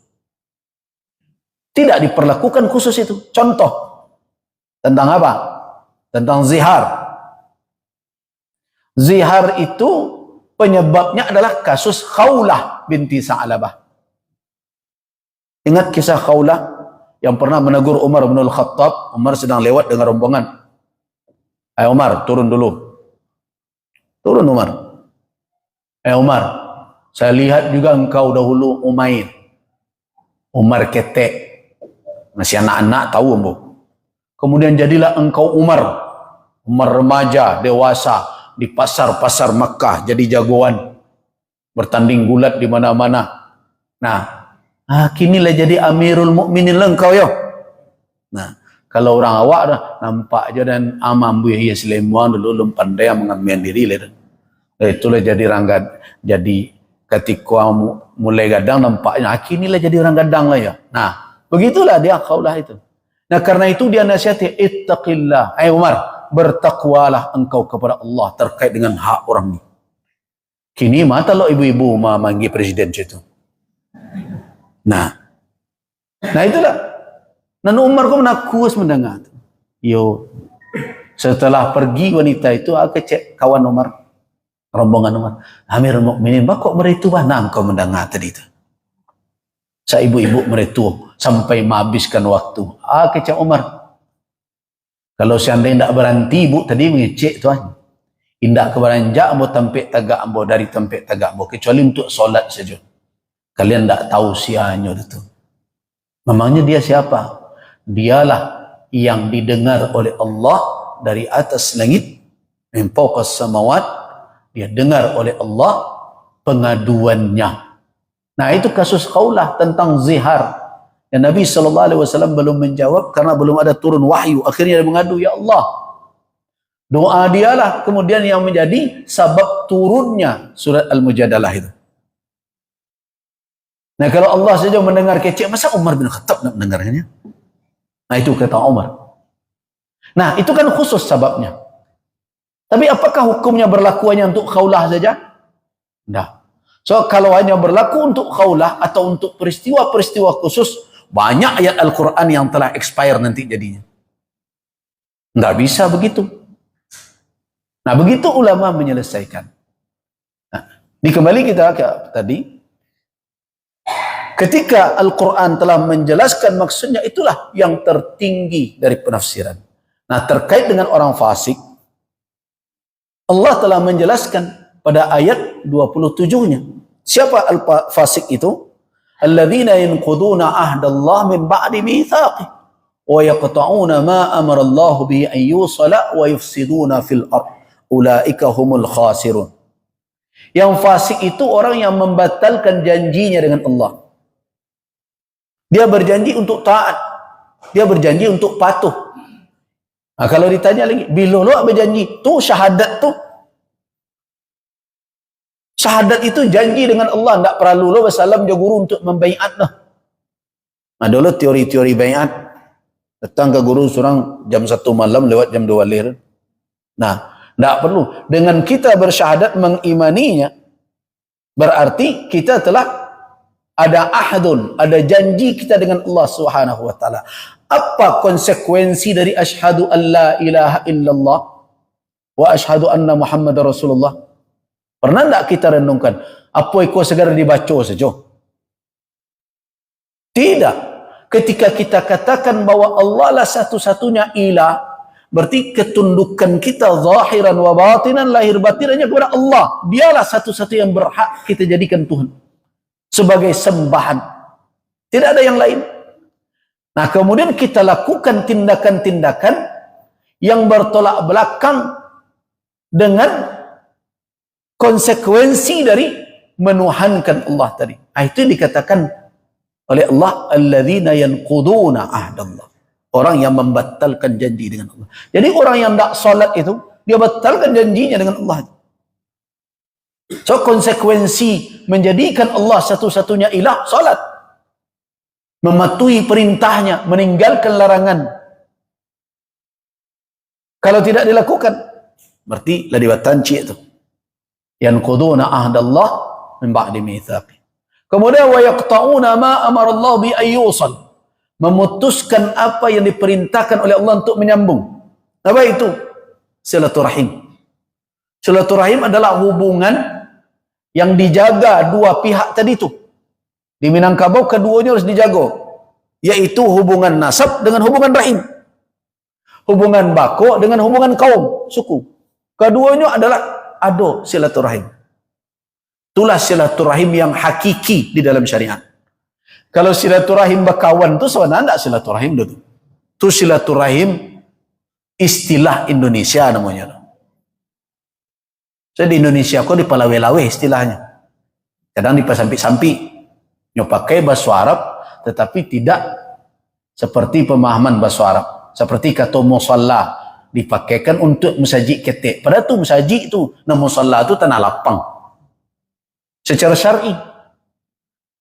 Tidak diperlakukan khusus itu. Contoh, tentang apa? Tentang zihar. Zihar itu penyebabnya adalah kasus Khawlah binti Sa'labah. Ingat kisah Khawlah yang pernah menegur Umar bin Al-Khattab. Umar sedang lewat dengan rombongan. Ayo Umar, turun dulu. Turun Umar. Umar, saya lihat juga engkau dahulu Umair. Umar ketek. Masih anak-anak tahu ambo. Kemudian jadilah engkau Umar. Umar remaja, dewasa. Di pasar-pasar Makkah jadi jagoan. Bertanding gulat di mana-mana. Nah, kinilah jadi Amirul Mukminin lah engkau yo. Nah, kalau orang awak dah nampak aja dan amam bu ya Sulaiman dulu belum pandai mengambil diri lah. Itulah jadi rangga, jadi ketika mulai gadang nampaknya kinilah jadi orang gadang lah ya. Nah, begitulah dia Khawlah itu. Nah, karena itu dia nasihati ittaqillah. Umar, bertakwalah engkau kepada Allah terkait dengan hak orang ni. Kini mata lo ibu-ibu manggil presiden situ. Nah itulah. Dan Umar pun nakus mendengar. Yo, setelah pergi wanita itu, aku cek kawan Umar, rombongan Umar. Amirul Mukminin, kok meritu bah? Nah, kau mendengar tadi itu. Saya ibu-ibu meritu sampai menghabiskan waktu. Aku cek Umar. Kalau seandainya tidak berhenti, ibu tadi mengecek tuan. Indak keberanjak, ambo tampik tagak ambo dari tampik tagak ambo. Kecuali untuk solat saja. Kalian tidak tahu sianya itu. Memangnya dia siapa? Dialah yang didengar oleh Allah dari atas langit. Min fawqas samawat. Dia dengar oleh Allah pengaduannya. Nah, itu kasus Khawlah tentang zihar. Dan Nabi SAW belum menjawab karena belum ada turun wahyu. Akhirnya dia mengadu, ya Allah. Doa dialah kemudian yang menjadi sabab turunnya surat Al-Mujadalah itu. Nah, kalau Allah saja mendengar kecek, masa Umar bin Khattab nak mendengarnya? Nah, itu kata Umar. Nah, itu kan khusus sababnya. Tapi apakah hukumnya berlaku hanya untuk Khawlah saja? Tidak. So, kalau hanya berlaku untuk Khawlah atau untuk peristiwa-peristiwa khusus, banyak ayat Al-Quran yang telah expire nanti jadinya. Tidak bisa begitu. Nah, begitu ulama menyelesaikan. Nah, dikembali kita ke tadi. Ketika Al-Quran telah menjelaskan maksudnya, itulah yang tertinggi dari penafsiran. Nah, terkait dengan orang fasik, Allah telah menjelaskan pada ayat 27-nya. Siapa al-fasik itu? Alladzina yanquduna ahdallahi min ba'di mitsaqih wa yaqta'una ma amara Allah bihi an yusala wa yufsiduna fil ard. Ulaika humul khasirun. Yang fasik itu orang yang membatalkan janjinya dengan Allah. Dia berjanji untuk taat. Dia berjanji untuk patuh. Nah, kalau ditanya lagi, bila lo berjanji? Tu syahadat tu. Syahadat itu janji dengan Allah. Tak perlu lo bersalam je guru untuk membaiat lah. Nah, dulu teori-teori baiat. Datang ke guru surang jam 1 malam lewat jam 2 lir. Nah, tak perlu. Dengan kita bersyahadat mengimaninya, berarti kita telah ada ahadun, ada janji kita dengan Allah Subhanahu wa taala. Apa konsekuensi dari asyhadu an la ilaha illallah wa asyhadu anna Muhammadar Rasulullah? Pernah tak kita renungkan? Apa ikut segera dibaca saja? Tidak. Ketika kita katakan bahwa Allah lah satu-satunya ilah, berarti ketundukan kita zahiran wa batinan, lahir batinannya kepada Allah. Dialah satu-satu yang berhak kita jadikan Tuhan sebagai sembahan. Tidak ada yang lain. Nah, kemudian kita lakukan tindakan-tindakan yang bertolak belakang dengan konsekuensi dari menuhankan Allah tadi. Itu dikatakan oleh Allah, alladzina yanquduna ahdallah. Orang yang membatalkan janji dengan Allah. Jadi orang yang tak salat itu, dia batalkan janjinya dengan Allah. So, konsekuensi menjadikan Allah satu-satunya ilah, salat. mematuhi perintahnya, meninggalkan larangan. Kalau tidak dilakukan, berarti ladibatan cik itu. Yanquduna ahdallah min ba'di mitsaqi. Kemudian wa yaqta'una ma amara Allah bi ayyusal. Memutuskan apa yang diperintahkan oleh Allah untuk menyambung. Apa itu? Silaturahim. Silaturahim adalah hubungan yang dijaga dua pihak tadi itu. Di Minangkabau keduanya harus dijaga, yaitu hubungan nasab dengan hubungan rahim, hubungan bako dengan hubungan kaum, suku. Keduanya adalah ada silaturahim. Itulah silaturahim yang hakiki di dalam syariat. Kalau silaturahim berkawan itu sebenarnya tidak silaturahim itu. Itu silaturahim istilah Indonesia namanya. Saya di Indonesia kok dipalawe-lawe istilahnya. Kadang dipasampi-sampi. Nyo pakai bahasa Arab, tetapi tidak seperti pemahaman bahasa Arab. Seperti kata musalla dipakaikan untuk musajik ketek. Padahal tu musajik tu, nah musalla tu tanah lapang. Secara syar'i.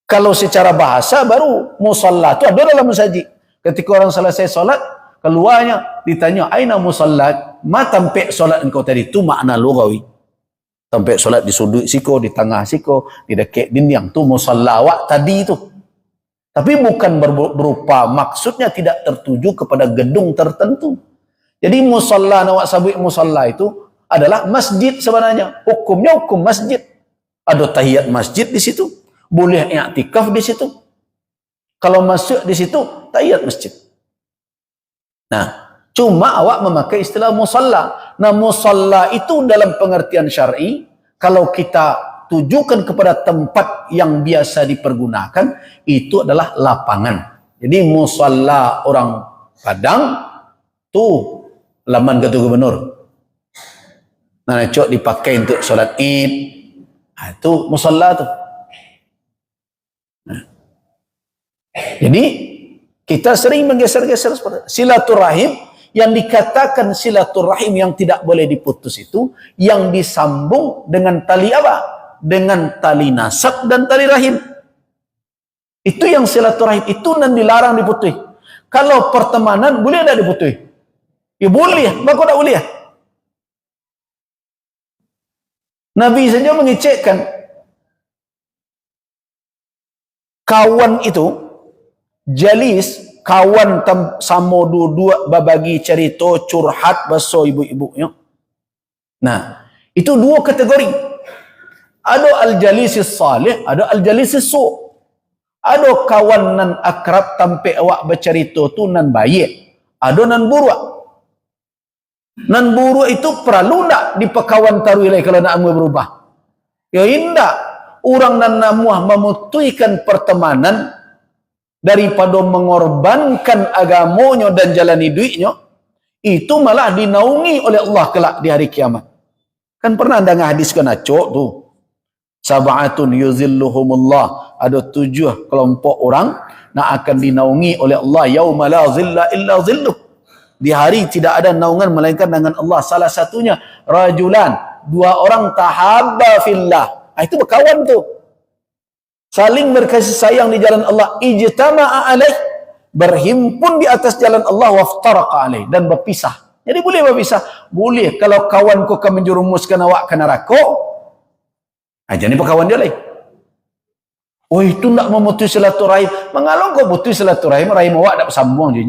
Kalau secara bahasa baru musalla tu ada dalam musajik. Ketika orang selesai solat, keluarnya ditanya, "Aina musallat?" Ma tampe solat engkau tadi, tu makna lughawi. Sampai solat di sudut siko, di tengah siko, di dekat dinding, tu musalla awak tadi itu. Tapi bukan berupa maksudnya tidak tertuju kepada gedung tertentu. Jadi musalla awak sabuk musalla itu adalah masjid sebenarnya. Hukumnya hukum masjid. Ada tahiyat masjid di situ, boleh i'tikaf di situ. Kalau masuk di situ tahiyat masjid. Nah, cuma awak memakai istilah musalla. Nah, musalla itu dalam pengertian syar'i, kalau kita tujukan kepada tempat yang biasa dipergunakan, itu adalah lapangan. Jadi musalla orang Padang, tuh laman Ketua Gubernur. Nah, cok dipakai untuk solat Id. Nah, itu musalla tuh. Nah. Jadi, kita sering menggeser-geser seperti silaturahim. Yang dikatakan silaturahim yang tidak boleh diputus itu yang disambung dengan tali apa? Dengan tali nasab dan tali rahim. Itu yang silaturahim, itu yang dilarang diputus. Kalau pertemanan boleh tidak diputus? Ya boleh, maka tak boleh. Nabi saja mengecekkan kawan itu jalis, kawan sama dua berbagi cerita, curhat bahasa ibu-ibunya. Nah, itu dua kategori. Ada al-jalisis salih, ada al-jalisis su'. Ada kawan nan akrab tampe awak bercerita tu nan baik. Ada nan buruk. Nan buruk itu perlu tak dipekawan tarwilai kalau nak berubah? Ya indah. Orang nan namuah memutuskan pertemanan daripada mengorbankan agamanya dan jalani duitnya, itu malah dinaungi oleh Allah kelak di hari kiamat. Kan pernah anda hadiskan acok tu. Sab'atun yuzilluhumullah. Ada 7 kelompok orang nak akan dinaungi oleh Allah. Yauma la zilla illa zilluh. Di hari tidak ada naungan melainkan dengan Allah. Salah satunya rajulan. 2 orang tahabba fillah. Itu berkawan tu. Saling berkasih sayang di jalan Allah, ijtama'a alaih, berhimpun di atas jalan Allah, waftaraqa alaih, dan berpisah. Jadi boleh berpisah? Boleh. Kalau kawan kau akan menjerumuskan awak ke neraka, jadi berkawan dia lain. Oh, itu nak memutus silaturahim. Mengalung kau putus silaturahim, rahim awak tak bersambung je.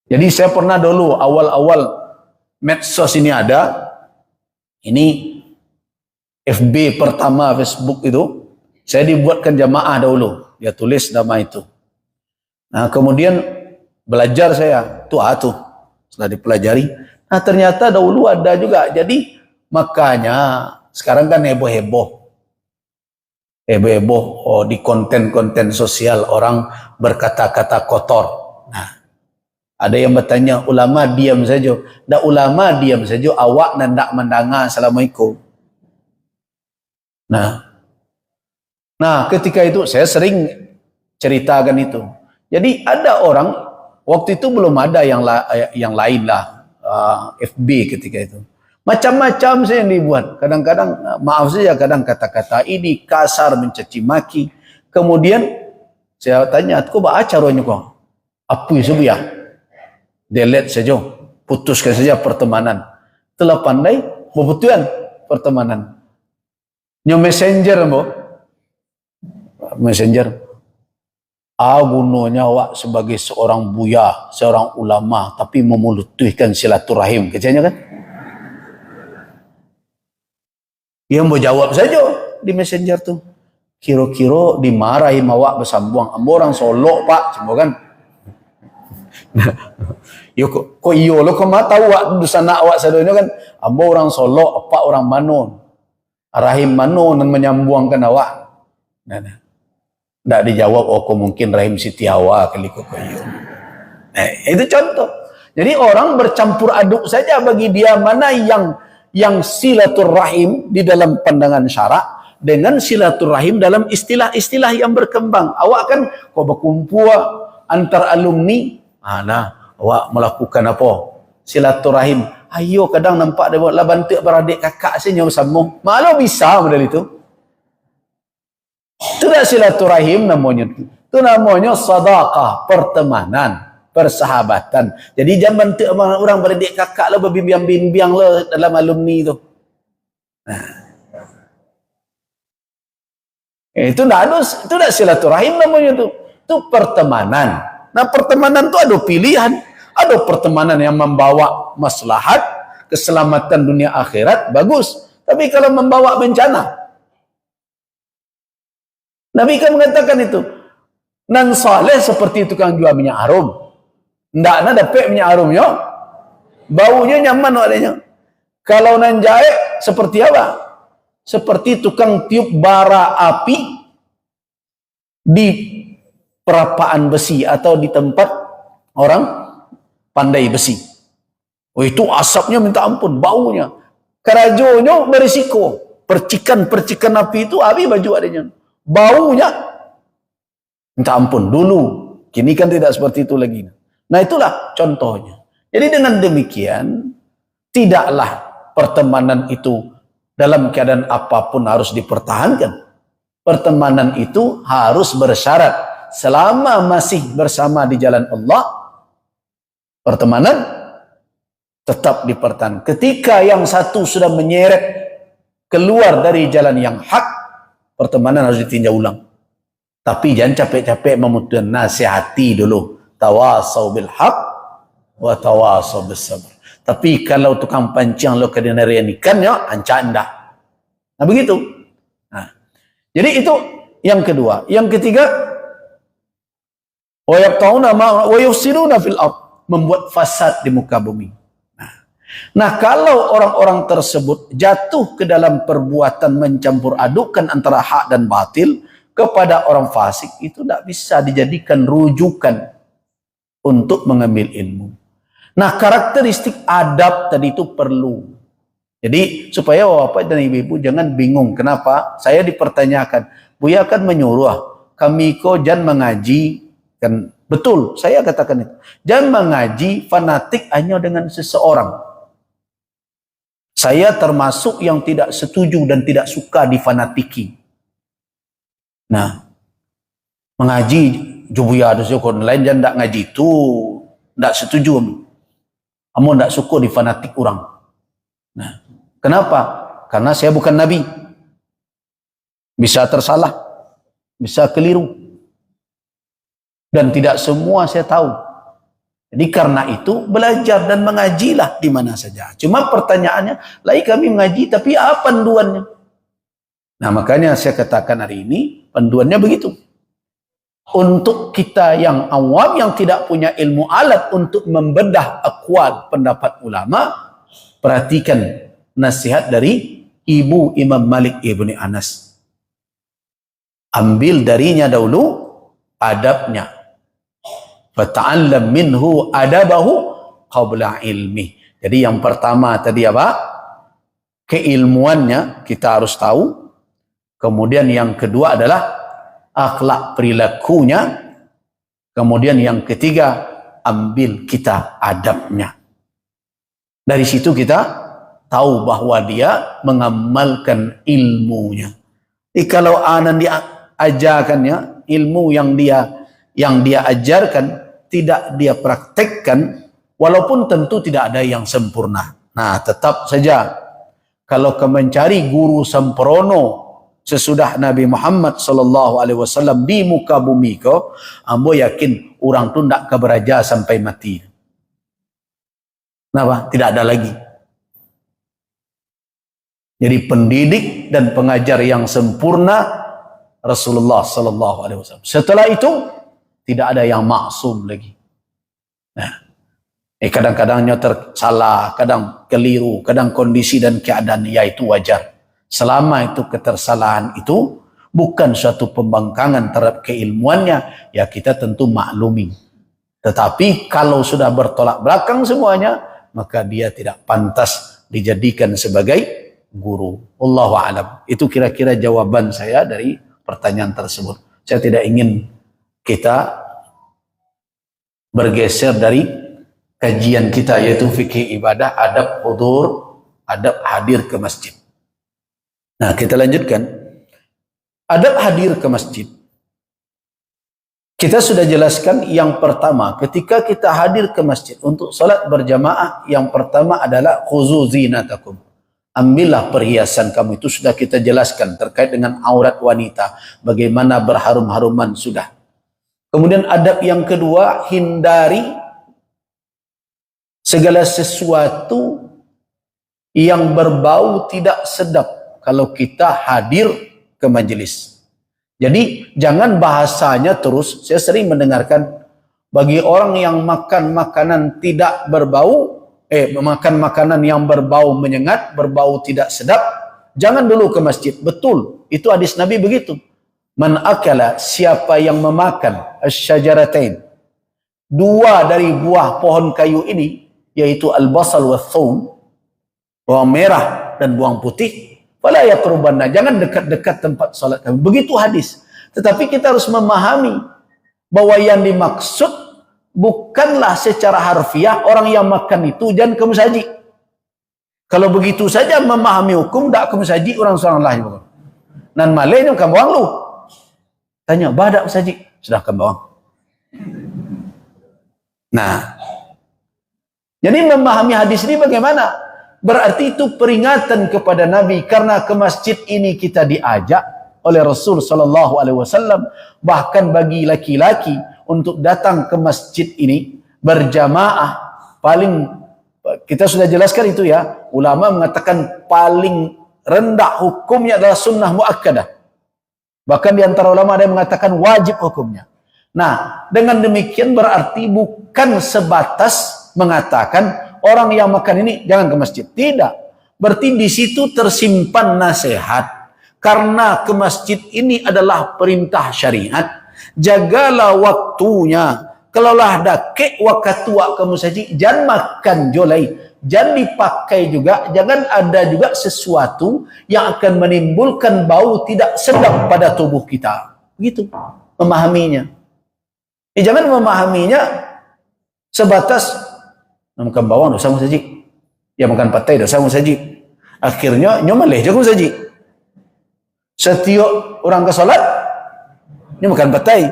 Jadi saya pernah dulu awal-awal medsos ini ada, ini FB pertama Facebook itu, saya dibuatkan jamaah dahulu. Dia tulis nama itu. Nah, kemudian belajar saya. Tuh. Setelah dipelajari. Nah, ternyata dahulu ada juga. Jadi, makanya sekarang kan heboh-heboh. Heboh-heboh di konten-konten sosial orang berkata-kata kotor. Nah, ada yang bertanya, ulama diam saja. Dah ulama diam saja, awak nak mendengar Assalamualaikum. Nah, ketika itu saya sering ceritakan itu. Jadi ada orang waktu itu belum ada yang lain lah FB ketika itu. Macam-macam saya yang dibuat. Kadang-kadang, maaf saja, kadang kata-kata ini kasar, mencaci maki. Kemudian saya tanya, kau baca caranya kau? Apa itu ya? Delete saja, putuskan saja pertemanan. Telah pandai, bebutuan pertemanan. Nyo messenger, Mbok. Messenger. Gunanya awak sebagai seorang buya, seorang ulama, tapi memulutihkan silaturahim. Kecanya kan? Yang mau jawab saja di messenger tu. Kira-kira dimarahi awak bersambung. Ambo orang Solo, Pak. Cuma kan? Yo kok iyo lo kok mata awak sana awak sadonya kan? Ambo orang Solo, apa orang Manon. Rahim Manon yang menyambungkan awak. Nah. Tak dijawab, kok mungkin Rahim Sitiawa kali kok iyo. Itu contoh. Jadi orang bercampur aduk saja bagi dia mana yang silaturahim di dalam pandangan syarak dengan silaturahim dalam istilah-istilah yang berkembang. Awak kan kau berkumpul antar alumni, awak melakukan apa? Silaturahim. Ayo kadang nampak dia buat bantu beradik kakak saya bersama. Malu bisa model itu. Itu tidak silaturahim namanya. Itu namanya sadaqah, pertemanan, persahabatan. Jadi jangan bantu orang beradik kakak lah berbimbang-bimbang lah dalam alumni itu. Itu tidak silaturahim namanya itu. Itu pertemanan. Nah, pertemanan itu ada pilihan. Ada pertemanan yang membawa maslahat, keselamatan dunia akhirat, bagus. Tapi kalau membawa bencana, Nabi kan mengatakan itu, nan saleh seperti tukang jual minyak harum. Ndak ada dapat minyak harumnya, baunya nyaman adanya. Kalau nan jahe seperti apa? Seperti tukang tiup bara api di perapaan besi atau di tempat orang pandai besi. Itu asapnya minta ampun, baunya. Kerajonya berisiko. Percikan-percikan api itu habis baju adanya. Baunya minta ampun dulu. Kini kan tidak seperti itu lagi. Nah, itulah contohnya. Jadi dengan demikian, tidaklah pertemanan itu dalam keadaan apapun harus dipertahankan. Pertemanan itu harus bersyarat. Selama masih bersama di jalan Allah, pertemanan tetap dipertahankan. Ketika yang satu sudah menyeret keluar dari jalan yang hak, pertemanan harus ditinjau ulang. Tapi jangan capek-capek memutuskan, nasihati dulu. Tawasau bil haq wa tawasau bis sabr. Tapi kalau tukang pancing lo kedinarian ikannya, ancak anda. Nah, begitu. Nah, jadi itu yang kedua. Yang ketiga, wa yaqtauna ma wa yufsiduna fil ard, membuat fasad di muka bumi. Nah, kalau orang-orang tersebut jatuh ke dalam perbuatan mencampur adukkan antara hak dan batil kepada orang fasik, itu tidak bisa dijadikan rujukan untuk mengambil ilmu. Nah, karakteristik adab tadi itu perlu. Jadi, supaya bapak dan ibu-ibu jangan bingung. Kenapa? Saya dipertanyakan, Buya kan menyuruh, kami kok jangan mengaji. Kan, betul, saya katakan itu. Jangan mengaji fanatik hanya dengan seseorang. Saya termasuk yang tidak setuju dan tidak suka difanatiki. Nah, mengaji Buya ada seorang lain jangan tak ngaji itu, tak setuju. Kamu tak suka difanatik orang. Nah, kenapa? Karena saya bukan Nabi. Bisa tersalah, bisa keliru. Dan tidak semua saya tahu. Jadi karena itu belajar dan mengajilah di mana saja. Cuma pertanyaannya, lagi kami mengaji tapi apa panduannya? Nah, makanya saya katakan hari ini panduannya begitu. Untuk kita yang awam yang tidak punya ilmu alat untuk membedah aqwal pendapat ulama, perhatikan nasihat dari Ibu Imam Malik Ibni Anas. Ambil darinya dahulu adabnya. Fata'allam minhu adabahu qabla ilmi. Jadi yang pertama tadi apa? Keilmuannya kita harus tahu. Kemudian yang kedua adalah akhlak perilakunya. Kemudian yang ketiga, ambil kita adabnya. Dari situ kita tahu bahwa dia mengamalkan ilmunya. Jadi kalau anak diajarkannya ilmu yang dia ajarkan tidak dia praktekkan, walaupun tentu tidak ada yang sempurna. Nah, tetap saja kalau kau mencari guru sempurna sesudah Nabi Muhammad sallallahu alaihi wasallam di muka bumi ko, ambo yakin orang tu ndak keberaja sampai mati. Kenapa? Tidak ada lagi. Jadi pendidik dan pengajar yang sempurna Rasulullah sallallahu alaihi wasallam. Setelah itu tidak ada yang maksum lagi. Nah, kadang-kadangnya tersalah, kadang keliru, kadang kondisi dan keadaan yaitu wajar. Selama itu ketersalahan itu bukan suatu pembangkangan terhadap keilmuannya, ya kita tentu maklumi. Tetapi kalau sudah bertolak belakang semuanya, maka dia tidak pantas dijadikan sebagai guru. Wallahu a'lam. Itu kira-kira jawaban saya dari pertanyaan tersebut. Saya tidak ingin kita bergeser dari kajian kita, yaitu fikih ibadah, adab hudur, adab hadir ke masjid. Nah, kita lanjutkan. Adab hadir ke masjid. Kita sudah jelaskan yang pertama, ketika kita hadir ke masjid untuk salat berjamaah, yang pertama adalah khuzu zinatakum. Ambillah perhiasan kamu. Itu sudah kita jelaskan terkait dengan aurat wanita, bagaimana berharum-haruman sudah. Kemudian adab yang kedua, hindari segala sesuatu yang berbau tidak sedap kalau kita hadir ke majelis. Jadi jangan bahasanya terus, saya sering mendengarkan bagi orang yang makan makanan tidak berbau, makan makanan yang berbau menyengat, berbau tidak sedap, jangan dulu ke masjid. Betul, itu hadis Nabi begitu. Man akala, siapa yang memakan asyajaratain, dua dari buah pohon kayu ini, yaitu al-basal wa thum, bawang merah dan bawang putih, fala yaqrubanna, jangan dekat-dekat tempat salat kami. Begitu hadis. Tetapi kita harus memahami bahwa yang dimaksud bukanlah secara harfiah orang yang makan itu jangan ke masjid. Kalau begitu saja memahami hukum, tak ke masjid orang seorang lain. Nan malainya kan bawang lu. Tanya, badak masjid? Sudah ke bawang. Nah, jadi memahami hadis ini bagaimana? Berarti itu peringatan kepada Nabi, karena ke masjid ini kita diajak oleh Rasul sallallahu alaihi wasallam, bahkan bagi laki-laki untuk datang ke masjid ini berjamaah, paling kita sudah jelaskan itu ya, ulama mengatakan paling rendah hukumnya adalah sunnah muakkadah. Bahkan di antara ulama ada yang mengatakan wajib hukumnya. Nah, dengan demikian berarti bukan sebatas mengatakan orang yang makan ini jangan ke masjid. Tidak. Berarti di situ tersimpan nasihat. Karena ke masjid ini adalah perintah syariat. Jagalah waktunya. Kalaulah ada kek wakatua ke masjid, jangan makan jolai. Jangan dipakai juga. Jangan ada juga sesuatu yang akan menimbulkan bau tidak sedap pada tubuh kita. Begitu memahaminya. Jangan memahaminya sebatas makan bawang dosa musajik, ya makan patai dosa musajik. Akhirnya nyomaleh jago musajik. Setiap orang ke salat ini makan patai.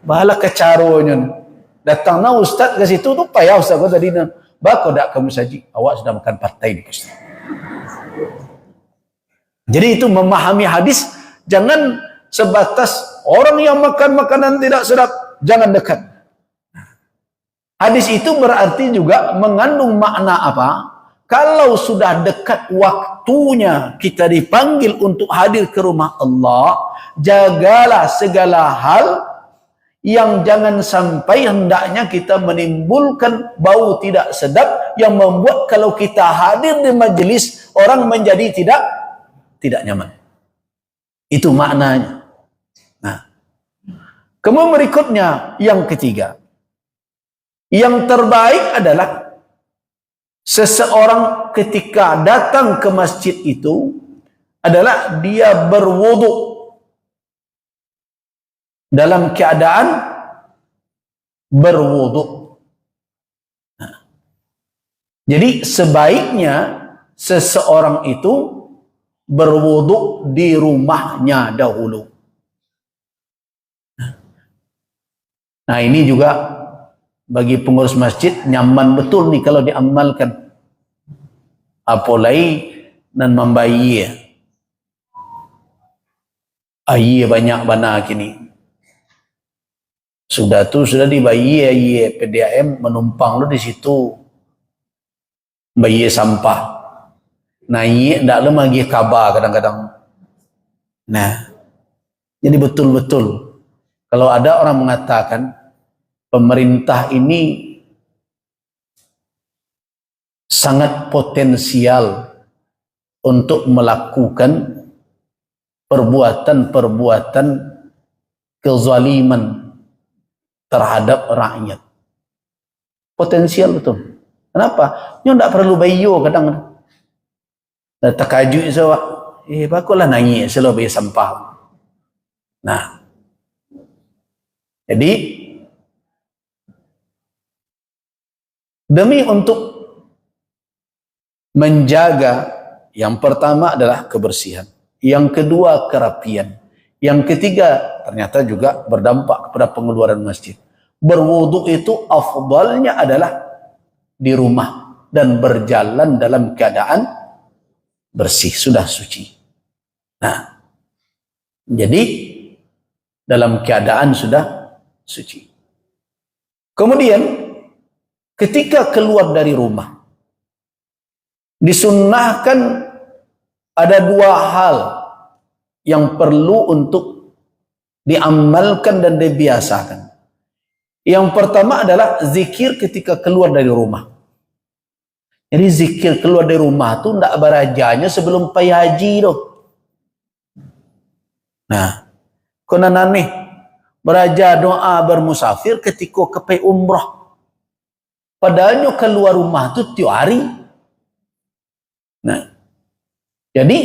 Bahala kecaronya. Datang na ustaz ke situ tu payah ustaz kau tadi na. Bako dak ke musajik, awak sudah makan patai di ustaz. Jadi itu memahami hadis, jangan sebatas orang yang makan makanan tidak sedap jangan dekat. Hadis itu berarti juga mengandung makna apa? Kalau sudah dekat waktunya kita dipanggil untuk hadir ke rumah Allah, jagalah segala hal yang jangan sampai hendaknya kita menimbulkan bau tidak sedap yang membuat kalau kita hadir di majelis orang menjadi tidak nyaman. Itu maknanya. Nah, kemudian berikutnya yang ketiga. Yang terbaik adalah seseorang ketika datang ke masjid itu adalah dia berwudu dalam keadaan berwudu. Jadi sebaiknya seseorang itu berwuduk di rumahnya dahulu. Nah ini juga bagi pengurus masjid nyaman betul nih kalau diamalkan. Apalagi nan membayi. Ayi banyak bana kini. Sudah dibayi ayi PDAM menumpang lo di situ. Bayi sampah. Nah iya ndak lo lagi kabar kadang-kadang. Nah jadi betul-betul kalau ada orang mengatakan pemerintah ini sangat potensial untuk melakukan perbuatan-perbuatan kezaliman terhadap rakyat. Potensial betul. Kenapa? Nyo ndak perlu bayo kadang. Nah, takaju sawa. Bakulah nangis selo bayi sampah. Nah. Jadi demi untuk menjaga yang pertama adalah kebersihan. Yang kedua kerapian. Yang ketiga ternyata juga berdampak kepada pengeluaran masjid. Berwudu itu afdalnya adalah di rumah dan berjalan dalam keadaan bersih, sudah suci. Nah, jadi dalam keadaan sudah suci. Kemudian ketika keluar dari rumah disunnahkan ada dua hal yang perlu untuk diamalkan dan dibiasakan. Yang pertama adalah zikir ketika keluar dari rumah. Jadi zikir keluar dari rumah itu tidak berajanya sebelum pergi haji tu. Nah, konan nih beraja doa bermusafir ketika kepe umrah. Padahalnya keluar rumah tu tiap hari. Nah, jadi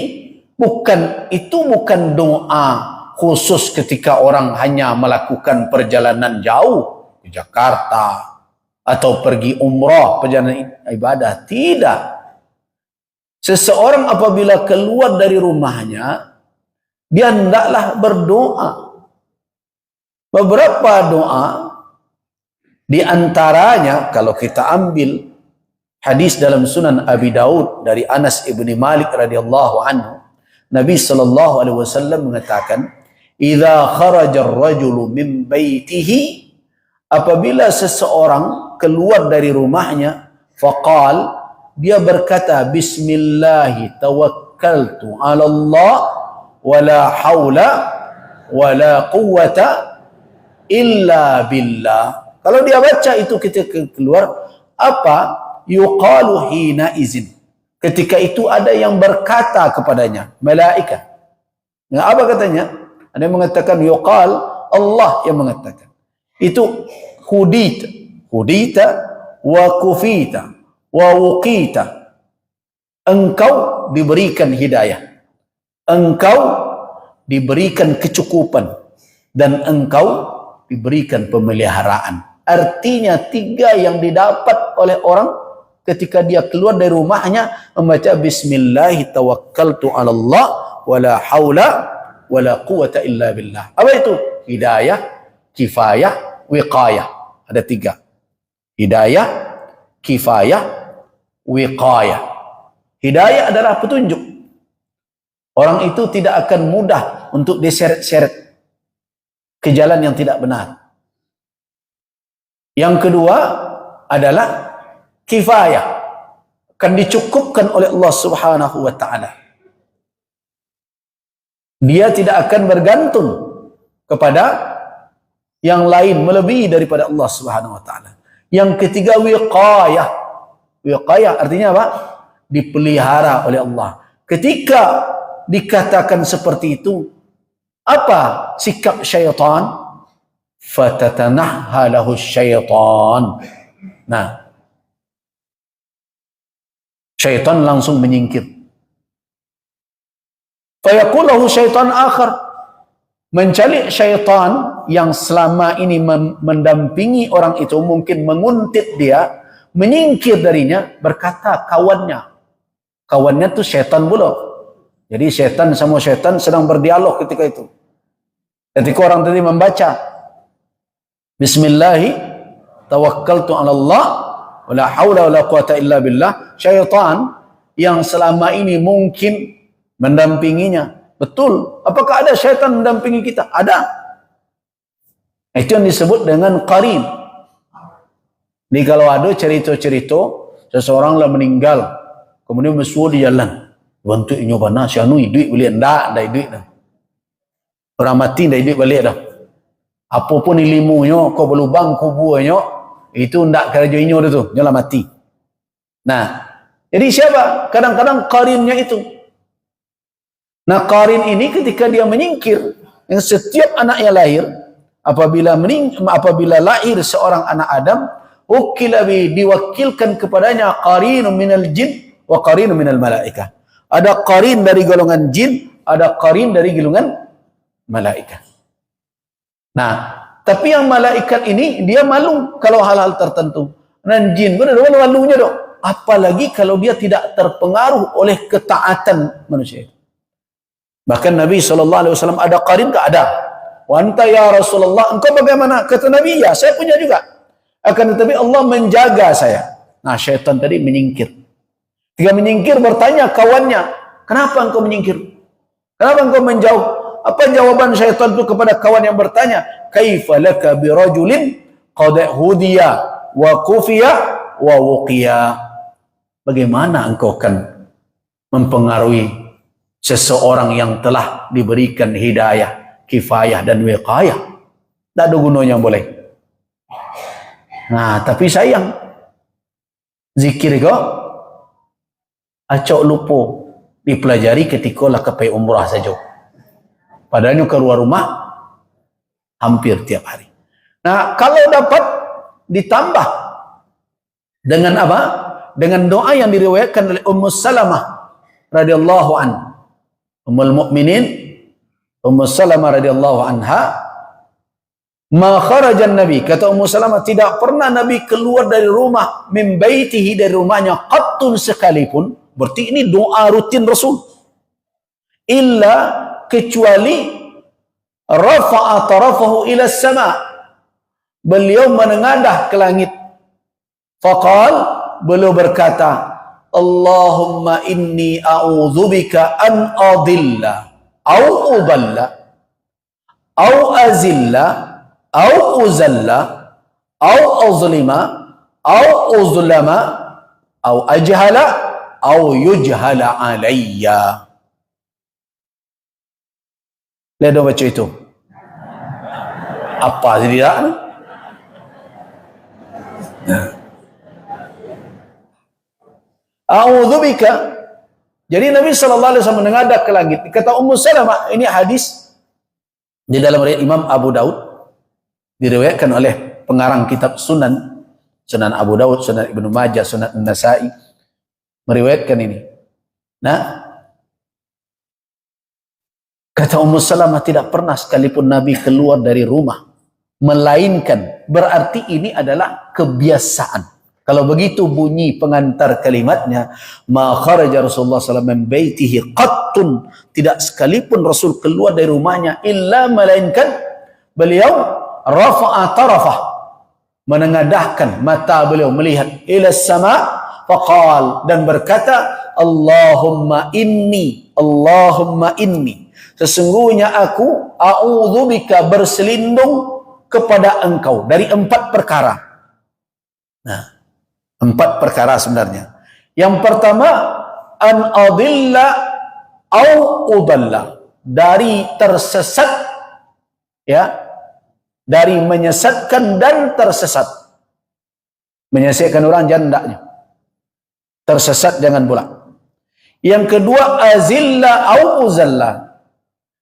bukan doa khusus ketika orang hanya melakukan perjalanan jauh ke Jakarta atau pergi umrah, perjalanan ibadah. Tidak. Seseorang apabila keluar dari rumahnya, dia hendaklah berdoa. Beberapa doa, di antaranya kalau kita ambil hadis dalam Sunan Abi Daud dari Anas ibni Malik radhiyallahu anhu, Nabi sallallahu alaihi wasallam mengatakan, "Idza kharaja ar-rajulu min baitihi," apabila seseorang keluar dari rumahnya, faqal, dia berkata, "Bismillah tawakkaltu 'ala Allah wa la haula wa la quwwata illa billah." Kalau dia baca itu ketika keluar, apa? Yuqalu hina izin. Ketika itu ada yang berkata kepadanya, malaikat. Nah, apa katanya? Ada yang mengatakan yuqal, Allah yang mengatakan. Itu hudita wa kufita wa wuqita. Engkau diberikan hidayah. Engkau diberikan kecukupan dan engkau diberikan pemeliharaan. Artinya tiga yang didapat oleh orang ketika dia keluar dari rumahnya membaca bismillah tawakkaltu 'ala Allah wa la haula wa la quwwata illa billah. Apa itu? Hidayah, kifayah, wiqayah. Ada tiga. Hidayah, kifayah, wiqayah. Hidayah adalah petunjuk. Orang itu tidak akan mudah untuk diseret-seret ke jalan yang tidak benar. Yang kedua adalah kifayah, akan dicukupkan oleh Allah Subhanahu wa taala. Dia tidak akan bergantung kepada yang lain melebihi daripada Allah Subhanahu wa taala. Yang ketiga wiqayah. Wiqayah artinya apa? Dipelihara oleh Allah. Ketika dikatakan seperti itu, apa sikap syaitan? Fatatanahha lahu syaitan. Nah, syaitan langsung menyingkir. Fayaqulahu syaitan akhar. Mencari syaitan yang selama ini mendampingi orang itu, mungkin menguntit dia, menyingkir darinya, berkata kawannya tu syaitan pula. Jadi syaitan sama syaitan sedang berdialog ketika itu. Ketika orang tadi membaca Bismillahi tawakkaltu 'ala Allah wala haula wala quwata illa billah, syaitan yang selama ini mungkin mendampinginya. Betul. Apakah ada syaitan mendampingi kita? Ada. Itu yang disebut dengan qarin. Jadi kalau ada cerita-cerita seseorang lah meninggal, kemudian bersuara di jalan, bantu nyoba na sianui duit balik ndak duit dah. Orang mati dah duit balik dah. Apapun ilmunya, kau berlubang kuburnya, itu ndak kerja inyo dah tu, nyolah mati. Nah, jadi siapa? Kadang-kadang qarinnya itu. Nah, qarin ini ketika dia menyingkir, yang setiap anak yang lahir, apabila lahir seorang anak Adam, diwakilkan kepadanya qarinun minal jin wa qarinun minal malaikah. Ada qarin dari golongan jin, ada qarin dari golongan malaikat. Nah, tapi yang malaikat ini dia malu kalau hal-hal tertentu. Dan jin pun ada malunya dong. Apalagi kalau dia tidak terpengaruh oleh ketaatan manusia. Bahkan Nabi SAW ada qarin ke? Ada. Wa anta ya Rasulullah, engkau bagaimana? Kata Nabi, ya saya punya juga. Akan tetapi Allah menjaga saya. Nah, syaitan tadi menyingkir. Ketika menyingkir bertanya kawannya, kenapa engkau menyingkir? Kenapa engkau menjauh? Apa jawaban syaitan itu kepada kawan yang bertanya? Kaifa laka birajulin qad hudiya wa kufiya wa wuqiya. Bagaimana engkau akan mempengaruhi seseorang yang telah diberikan hidayah, kifayah dan wiqayah? Tak ada gunanya boleh. Nah, tapi sayang, zikir kau acok lupa dipelajari ketika lah kepai umrah saja. Padahal keluar rumah hampir tiap hari. Nah, kalau dapat ditambah dengan apa? Dengan doa yang diriwayatkan oleh Ummu Salamah radhiyallahu anha. Ummul Mukminin Ummu Salamah radhiyallahu anha, ma kharajan Nabi, kata Ummu Salamah, tidak pernah Nabi keluar dari rumah, min baitihi, dari rumahnya, qattun sekalipun. Berarti ini doa rutin Rasul. Illa, kecuali rafa'a tarafahu ila sama, beliau menengadah ke langit. Faqal, beliau berkata, Allahumma inni a'udzubika an adilla au udalla au azilla au uzalla au azlima au uzlama au ajhala au yujhala alayya. Lihat dong baca itu. Apa sih dia? A'udzubika. Jadi Nabi SAW menengadah ke langit. Kata Ummu Salamah, ini hadis di dalam riwayat Imam Abu Daud, diriwayatkan oleh pengarang kitab Sunan, Sunan Abu Daud, Sunan Ibnu Majah, Sunan An-Nasa'i, meriwayatkan ini. Nah, kata Ummu Salamah, tidak pernah sekalipun Nabi keluar dari rumah, melainkan, berarti ini adalah kebiasaan. Kalau begitu bunyi pengantar kalimatnya, ma kharaja Rasulullah sallallahu alaihi wasallam min baitihi qattun, tidak sekalipun Rasul keluar dari rumahnya illa melainkan beliau rafa'a tarafah, menengadahkan mata beliau melihat ila sama, faqal, dan berkata, Allahumma inni, sesungguhnya aku a'udzubika, berselindung kepada engkau dari 4 perkara. Nah, 4 perkara sebenarnya. Yang pertama, an adilla au udalla, dari tersesat, ya, dari menyesatkan dan tersesat. Menyesatkan orang jangan hendaknya, tersesat jangan pula. Yang kedua, azilla au uzalla,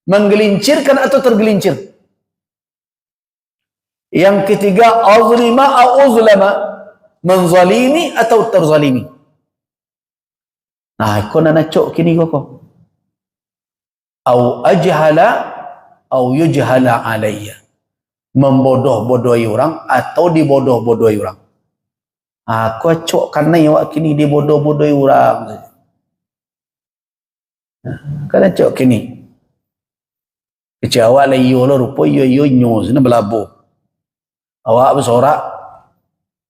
menggelincirkan atau tergelincir. Yang ketiga, azlima au uzlama, menzalimi atau terzalimi. Nah, kau nak cok kini kau. Au ajhala au yujhala alayya, membodoh-bodohi orang atau dibodoh-bodohi orang. Aku acok karena awak kini dia bodoh-bodoh orang. Kan acok kini. Kecil awak lah iyo lah rupa iyo nyo sana belabu. Awak bersorak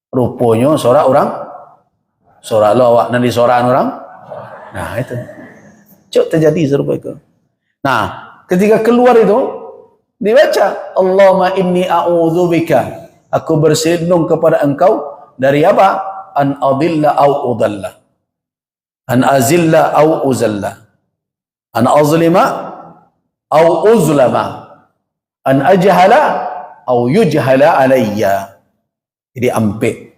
rupanya sorak orang. Sorak lo awak nanti sorakan orang. Nah itu. Cok terjadi serupa itu. Nah, ketika keluar itu dibaca Allahumma inni a'udzubika, aku berlindung kepada engkau dari apa? An adilla au udalla, an azilla au uzalla, an azlima au uzlama, an ajhala au yujhala alayya. Jadi ampek.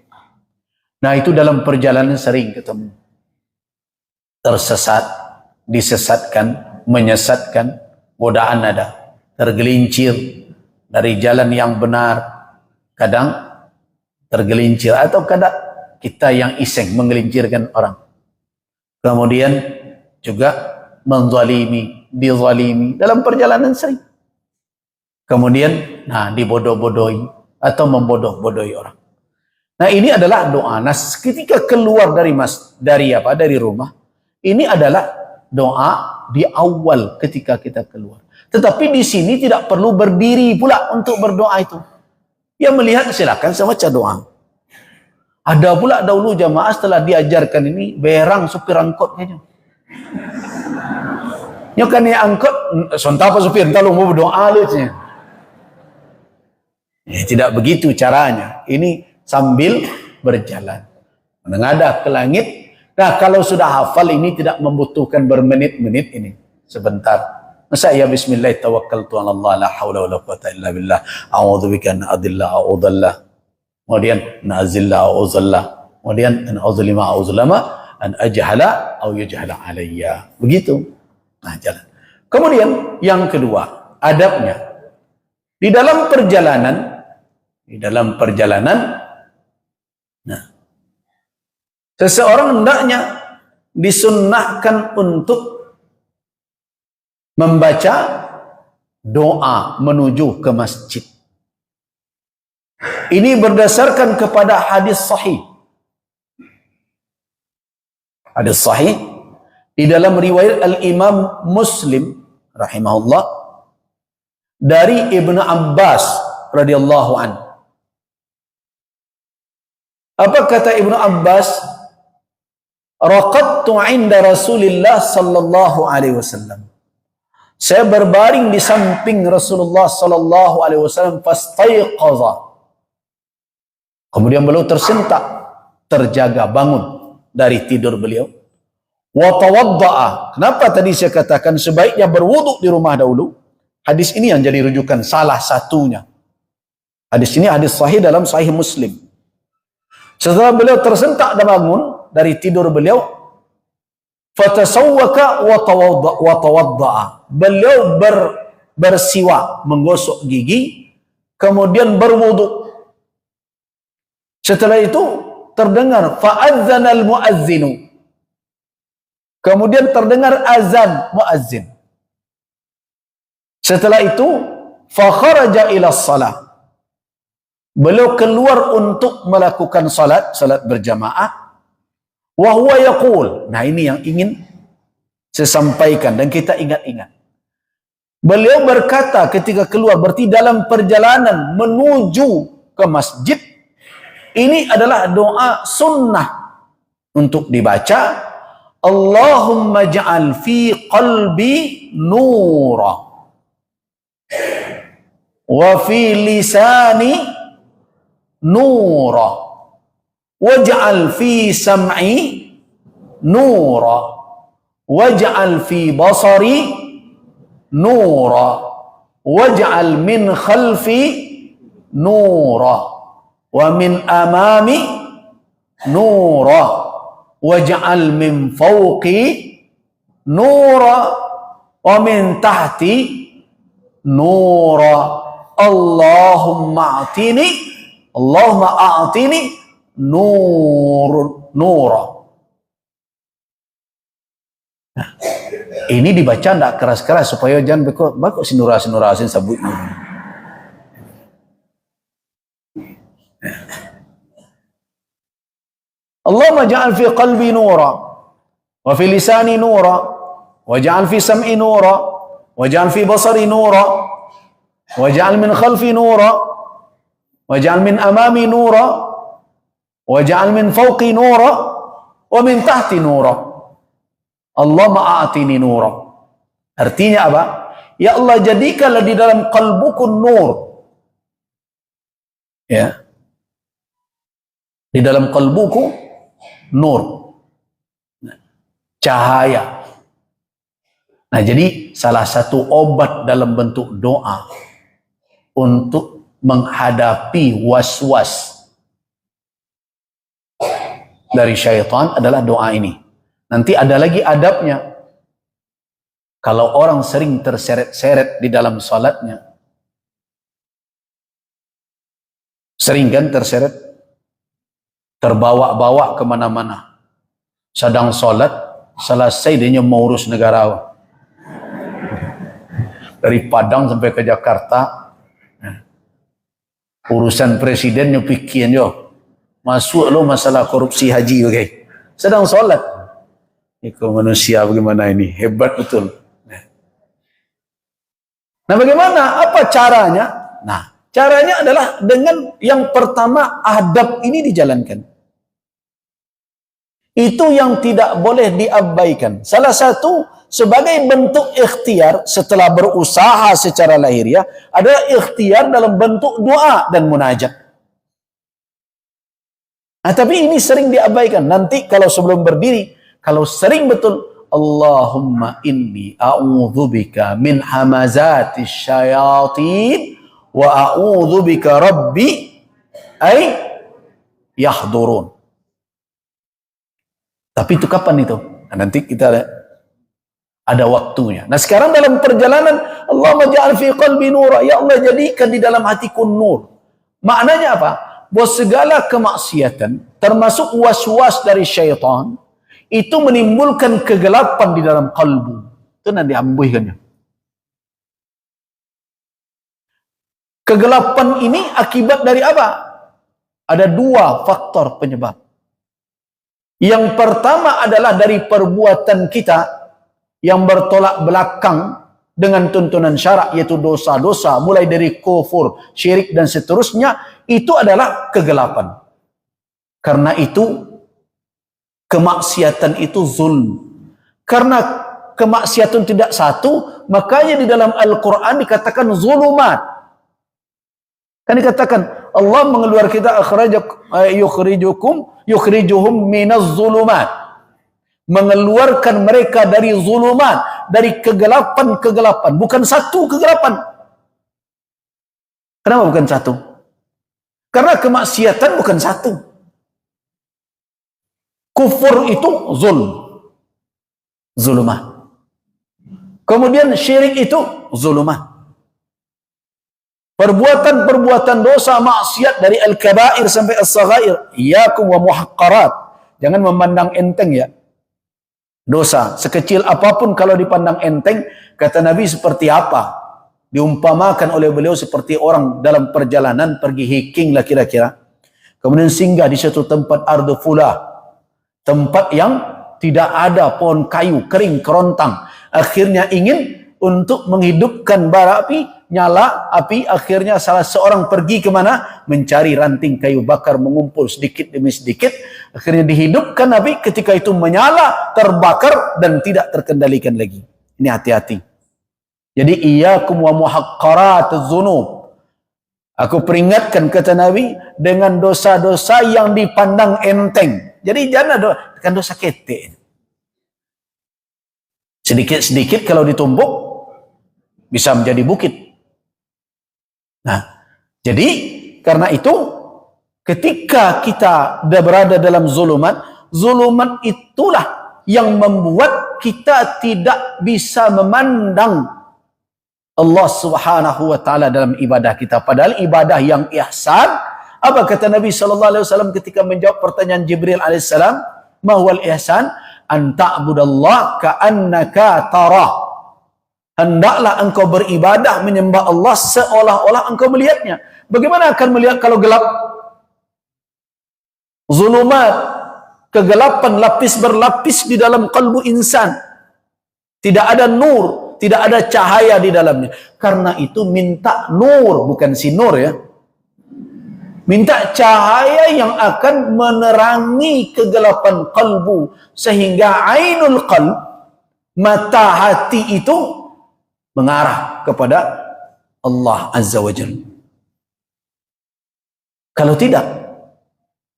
Nah itu dalam perjalanan sering ketemu. Tersesat, disesatkan, menyesatkan, godaan ada. Tergelincir dari jalan yang benar, kadang tergelincir, atau kadang kita yang iseng menggelincirkan orang. Kemudian juga menzalimi, dizalimi dalam perjalanan sering. Kemudian dibodoh-bodohi atau membodoh-bodohi orang. Nah ini adalah doa. Nah ketika keluar dari rumah, ini adalah doa di awal ketika kita keluar. Tetapi di sini tidak perlu berdiri pula untuk berdoa itu. Yang melihat silakan semacam doa. Ada pula dahulu jamaah setelah diajarkan ini berang supir angkot kayaknya. Nyokan ni angkot, sontak apa supir, entah lu mau berdoa lu. Tidak begitu caranya. Ini sambil berjalan. Menengadah ke langit. Nah kalau sudah hafal ini tidak membutuhkan bermenit-menit ini. Sebentar. Masa ya bismillah tawakkaltu ala Allah la hawla wa la quwata illa billah. A'udzubika an adilla a'udhallah. Kemudian an azilla a'udhallah. Kemudian an azlima a'udhlama. An ajhala au yujhala alayya. Begitu. Nah jalan. Kemudian yang kedua, adabnya. Di dalam perjalanan, nah, seseorang hendaknya disunnahkan untuk membaca doa menuju ke masjid. Ini berdasarkan kepada hadis sahih. Hadis sahih di dalam riwayat Al-Imam Muslim rahimahullah dari Ibnu Abbas radhiyallahu anhu. Apa kata Ibnu Abbas? Raqadtu 'inda Rasulillah sallallahu alaihi wasallam. Saya berbaring di samping Rasulullah sallallahu alaihi wasallam, fastaiqaza. Kemudian beliau tersentak, terjaga, bangun dari tidur beliau. Wa tawaddaa. Kenapa tadi saya katakan sebaiknya berwudu di rumah dahulu? Hadis ini yang jadi rujukan salah satunya. Hadis ini hadis sahih dalam Sahih Muslim. Setelah beliau tersentak dan bangun dari tidur beliau, fatasawwaka wa tawaddaa. Beliau bersiwak, menggosok gigi, kemudian berwudu. Setelah itu terdengar fa'adzana al-mu'azzinu. Kemudian terdengar azan muazzin. Setelah itu fa kharaja ila shalah. Beliau keluar untuk melakukan salat berjamaah. Wa huwa yaqul. Nah ini yang ingin saya sampaikan dan kita ingat-ingat. Beliau berkata ketika keluar, berarti dalam perjalanan menuju ke masjid, ini adalah doa sunnah untuk dibaca. Allahumma ja'al fi qalbi nura wa fi lisani nura waj'al fi sam'i nura waj'al fi basari nura waj'al min khalfi nura wa min amami nura waj'al min fawqi nura wa min tahti nura Allahumma a'tini nura. Nah, ini dibaca tidak keras-keras supaya jangan bakok sinura-sinurasin sabutnya. Allahumma ja'al fi qalbi nura, wa fi lisani nura, wa ja'al fi sam'i nura, wa ja'al fi basari nura, wa ja'al min khalfi nura, wa ja'al min amami nura, wa ja'al min fawqi nura, wa min tahti nura. Allahumma a'tini nura. Artinya apa? Ya Allah, jadikanlah di dalam qalbuku nur. Ya. Di dalam qalbuku nur. Cahaya. Nah, jadi salah satu obat dalam bentuk doa untuk menghadapi was-was dari syaitan adalah doa ini. Nanti ada lagi adabnya. Kalau orang sering terseret-seret di dalam salatnya, sering kan terseret, terbawa-bawa kemana-mana. Sedang salat, selesai dia mau urus negara. Dari Padang sampai ke Jakarta, urusan presidennya pikirin jo. Masuk lo masalah korupsi haji, okay. Sedang salat. Ikut manusia bagaimana ini? Hebat betul. Nah, bagaimana? Apa caranya? Nah, caranya adalah dengan yang pertama, adab ini dijalankan. Itu yang tidak boleh diabaikan. Salah satu sebagai bentuk ikhtiar setelah berusaha secara lahiriah, ada ikhtiar dalam bentuk doa dan munajat. Nah, tapi ini sering diabaikan. Nanti kalau sebelum berdiri, kalau sering betul, Allahumma inni a'udzubika min hamazati syayatin wa a'udzubika rabbi ay yahdurun. Tapi itu kapan itu? Nah, nanti kita ada waktunya. Nah, sekarang dalam perjalanan, Allahumma ja'al fi qalbi nura. Ya Allah, jadikan di dalam hatiku nur. Maknanya apa? Bahwa segala kemaksiatan, termasuk was-was dari syaitan, itu menimbulkan kegelapan di dalam kalbu. Itu nanti diambuhkannya. Kegelapan ini akibat dari apa? Ada dua faktor penyebab. Yang pertama adalah dari perbuatan kita yang bertolak belakang dengan tuntunan syarak, yaitu dosa-dosa, mulai dari kufur, syirik dan seterusnya, itu adalah kegelapan. Karena itu kemaksiatan itu zulm. Karena kemaksiatan tidak satu, makanya di dalam Al-Quran dikatakan zulumat. Kan dikatakan Allah mengeluarkan kita yukhrijuhum minaz zulumat. Mengeluarkan mereka dari zulumat, dari kegelapan-kegelapan. Bukan satu kegelapan. Kenapa bukan satu? Karena kemaksiatan bukan satu. Kufur itu zulumah. Kemudian syirik itu zulumah. Perbuatan-perbuatan dosa maksiat dari al-kabair sampai as-saghair, iyyakum wa muhaqqarat. Jangan memandang enteng ya. Dosa sekecil apapun kalau dipandang enteng, kata Nabi seperti apa? Diumpamakan oleh beliau seperti orang dalam perjalanan pergi hiking lah kira-kira. Kemudian singgah di suatu tempat ardu fulah. Tempat yang tidak ada pohon kayu, kering, kerontang. Akhirnya ingin untuk menghidupkan bara api, nyala api. Akhirnya salah seorang pergi kemana? Mencari ranting kayu bakar, mengumpul sedikit demi sedikit. Akhirnya dihidupkan api, ketika itu menyala, terbakar, dan tidak terkendalikan lagi. Ini hati-hati. Jadi, iyyakum wa muhaqqaratuz dzunub. Aku peringatkan, kata Nabi, dengan dosa-dosa yang dipandang enteng. Jadi jangan ada dosa ketek. Sedikit-sedikit kalau ditumbuk bisa menjadi bukit. Nah, jadi karena itu ketika kita sudah berada dalam zulumat, zulumat itulah yang membuat kita tidak bisa memandang Allah Subhanahu wa taala dalam ibadah kita. Padahal ibadah yang ihsan, apa kata Nabi sallallahu alaihi wasallam ketika menjawab pertanyaan Jibril alaihissalam, "Ma huwal ihsan?" An ta'budallah ka'annaka tarah. Hendaklah engkau beribadah menyembah Allah seolah-olah engkau melihatnya. Bagaimana akan melihat kalau gelap? Zulumat. Kegelapan lapis berlapis di dalam kalbu insan. Tidak ada nur, tidak ada cahaya di dalamnya. Karena itu minta nur, bukan sinur ya. Minta cahaya yang akan menerangi kegelapan kalbu. Sehingga ainul qalb, mata hati itu mengarah kepada Allah Azza wa Jalla. Kalau tidak,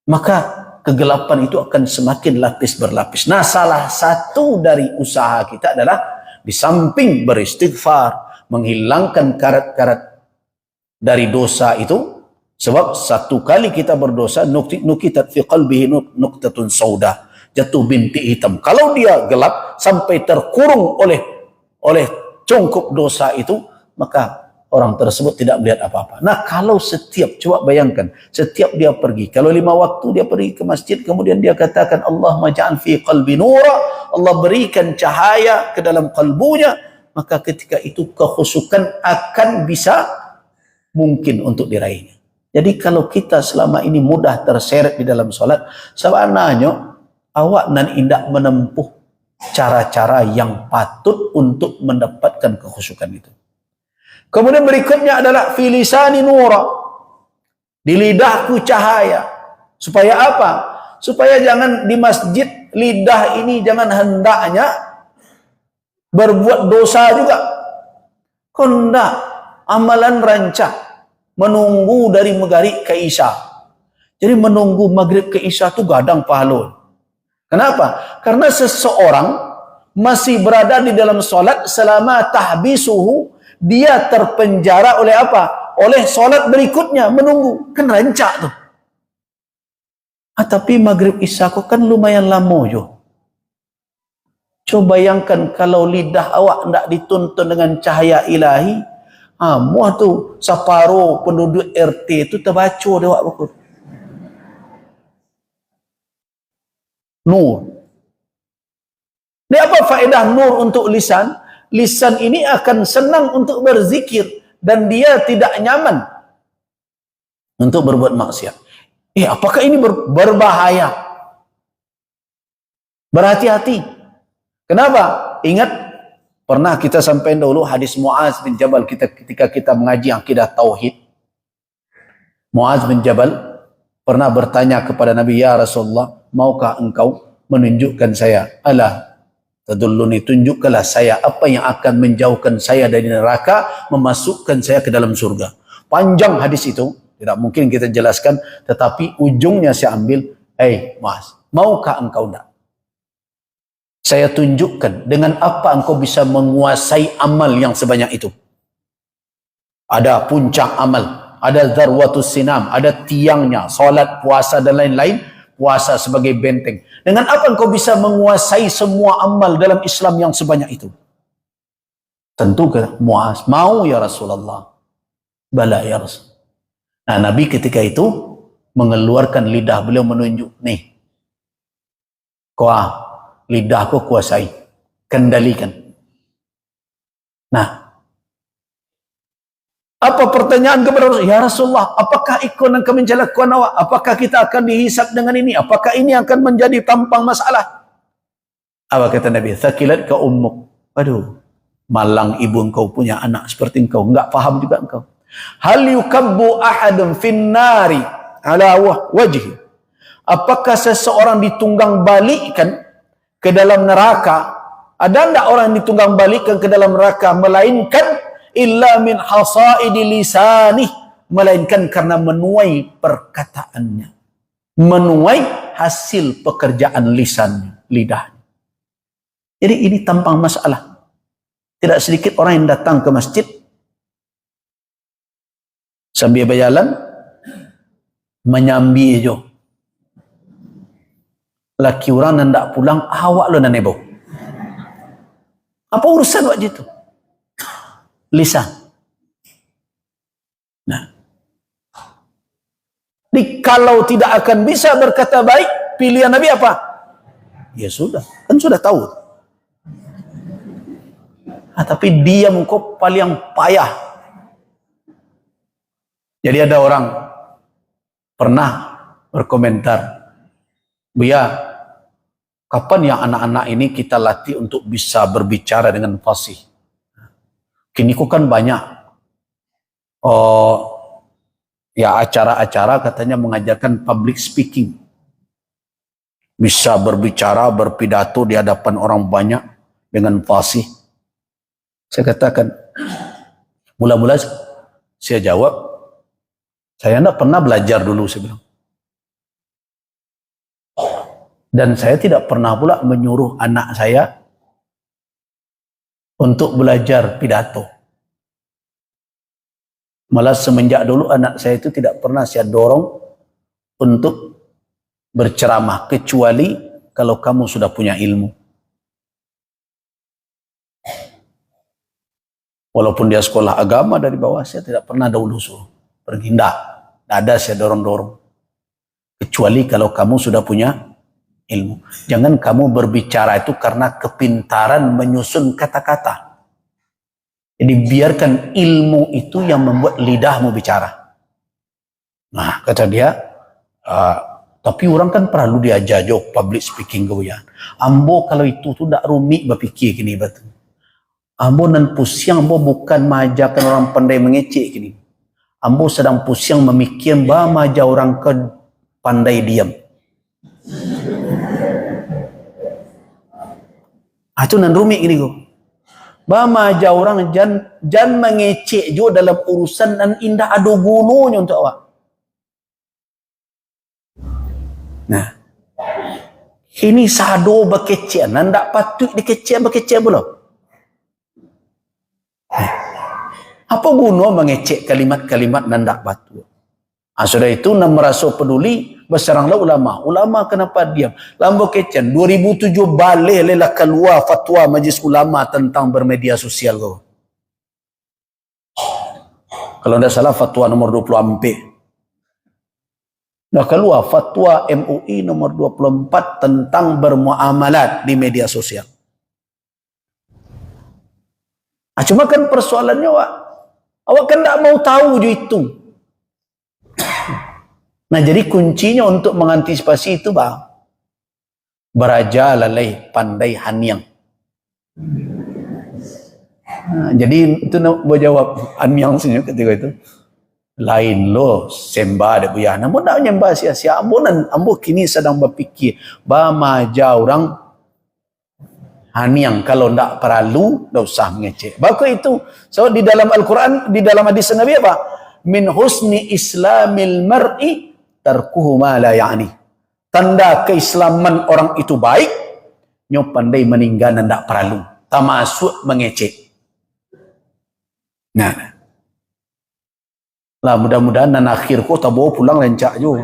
maka kegelapan itu akan semakin lapis berlapis. Nah, salah satu dari usaha kita adalah di samping beristighfar, menghilangkan karat-karat dari dosa itu. Sebab satu kali kita berdosa, nukitat fi qalbihi nuqtatun sauda, jatuh bintik hitam. Kalau dia gelap sampai terkurung oleh congkok dosa itu, maka orang tersebut tidak melihat apa-apa. Nah, kalau coba bayangkan, setiap dia pergi, kalau 5 waktu dia pergi ke masjid, kemudian dia katakan, Allahumma ja'al fi qalbi nura, Allah berikan cahaya ke dalam kalbunya, maka ketika itu kekhusyukan akan bisa mungkin untuk diraihnya. Jadi kalau kita selama ini mudah terseret di dalam solat, sebenarnya awak nan indak menempuh cara-cara yang patut untuk mendapatkan kekhusyukan itu. Kemudian berikutnya adalah filisani nura, di lidahku cahaya. Supaya apa? Supaya jangan di masjid lidah ini jangan hendaknya berbuat dosa juga. Kondak amalan rancak menunggu dari maghrib ke isya. Jadi menunggu maghrib ke isya itu gadang pahala. Kenapa? Karena seseorang masih berada di dalam solat selama tahbisuhu, dia terpenjara oleh apa? Oleh solat berikutnya, menunggu. Kan rancak tuh. Tapi maghrib isya kok kan lumayan lama jo. Coba bayangkan kalau lidah awak tidak dituntun dengan cahaya ilahi, muah tu separuh penduduk RT itu terbaca dia awak bakul. Nur. Dia apa faedah nur untuk lisan? Lisan ini akan senang untuk berzikir dan dia tidak nyaman untuk berbuat maksiat. Apakah ini berbahaya? Berhati-hati. Kenapa? Ingat, pernah kita sampaikan dulu hadis Muaz bin Jabal ketika kita mengaji akidah tauhid. Muaz bin Jabal pernah bertanya kepada Nabi, ya Rasulullah, maukah engkau menunjukkan saya? Alah tadulluni, tunjukkanlah saya apa yang akan menjauhkan saya dari neraka, memasukkan saya ke dalam surga. Panjang hadis itu, tidak mungkin kita jelaskan, tetapi ujungnya saya ambil, Muaz, maukah engkau tidak? Saya tunjukkan dengan apa engkau bisa menguasai amal yang sebanyak itu. Ada puncak amal, ada zarwatus sinam, ada tiangnya, salat, puasa dan lain-lain. Puasa sebagai benteng. Dengan apa engkau bisa menguasai semua amal dalam Islam yang sebanyak itu? Tentu ke Muaz, mau ya Rasulullah. Bala ya Rasul. Nah, Nabi ketika itu mengeluarkan lidah beliau menunjuk, nih, lidahku kuasai, kendalikan. Nah, apa pertanyaan kepada Rasulullah? Ya Rasulullah, apakah ikut akan menjalakan awak? Apakah kita akan dihisab dengan ini? Apakah ini akan menjadi tampang masalah? Apa kata Nabi? Thaqilat ka ummuk. Aduh, malang ibu engkau punya anak seperti engkau. Enggak paham juga engkau. Hal yukabbu ahadun finnari ala wajhi. Apakah seseorang ditunggang balikkan ke dalam neraka? Ada enggak orang ditunggang balikkan ke dalam neraka melainkan illa min hasaidi lisanih, melainkan karena menuai perkataannya, menuai hasil pekerjaan lisannya, lidahnya. Jadi ini tampang masalah. Tidak sedikit orang yang datang ke masjid sambil berjalan menyambi jo. Laki orang hendak pulang, awak lo nanebo. Apa urusan waktu itu? Lisan. Nah, kalau tidak akan bisa berkata baik, pilihan Nabi apa? Ya sudah, kan sudah tahu. Tapi diam kok paling payah. Jadi ada orang pernah berkomentar, Buya, Kapan yang anak-anak ini kita latih untuk bisa berbicara dengan fasih? Kini kan banyak ya acara-acara katanya mengajarkan public speaking. Bisa berbicara, berpidato di hadapan orang banyak dengan fasih. Saya katakan, mula-mula saya jawab, saya tidak pernah belajar dulu, saya bilang. Dan saya tidak pernah pula menyuruh anak saya untuk belajar pidato. Malah semenjak dulu anak saya itu tidak pernah saya dorong untuk berceramah, kecuali kalau kamu sudah punya ilmu. Walaupun dia sekolah agama dari bawah, saya tidak pernah dahulu suruh pergi. Tidak ada saya dorong-dorong. Kecuali kalau kamu sudah punya ilmu. Jangan kamu berbicara itu karena kepintaran menyusun kata-kata. Jadi biarkan ilmu itu yang membuat lidahmu bicara. Nah, kata dia, tapi orang kan perlu diajar jok public speaking ya. Ambo kalau itu tuh tak rumit berpikir gini betul. Ambo nan pusing, ambo bukan majakan orang pandai mengecek gini. Ambo sedang pusing memikir bah maja orang ke pandai diam. Itu nan rumit gini kok. Bama aja orang jan mengecek juga dalam urusan dan indah ado gunanya untuk awak. Nah, ini sado bekecek, nandak patut dikecek belum. Apa guna mengecek kalimat-kalimat nandak patut? Sudah itu nak merasa peduli, berseranglah ulama. Ulama kenapa diam? Lambo kecen 2007 balik lelah keluar fatwa Majlis Ulama tentang bermedia sosial kau. Kalau tidak salah fatwa nomor 24. Dah keluar fatwa MUI nomor 24 tentang bermuamalat di media sosial. Cuma kan persoalannya awak kan tak mau tahu je itu. Nah, jadi kuncinya untuk mengantisipasi itu beraja lalai pandai hanyang. Nah, jadi itu nak berjawab hanyang senyum ketika itu. Lain lo sembah ada buya. Namun nak nyembah sia-sia. Ambo kini sedang berfikir maja orang hanyang kalau ndak perlu dah usah mengecek. Maka itu so di dalam Al-Quran, di dalam hadis Nabi apa? Min husni islamil mar'i tarkuhu ma la ya'ni. Tanda keislaman orang itu baik, nyo pandai meninggal dan tak perlu, termasuk mengecek. Nah, lah mudah-mudahan dan akhir kau tak bawa pulang lencak juga.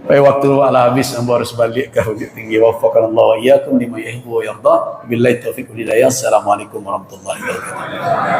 Waktu ala habis ambo harus balik ke Bukit Tinggi. Wafaqan Allah wa iyyakum lima yuhibbu wa yarda. Billahi taufiq wal hidayah. Assalamualaikum warahmatullahi wabarakatuh.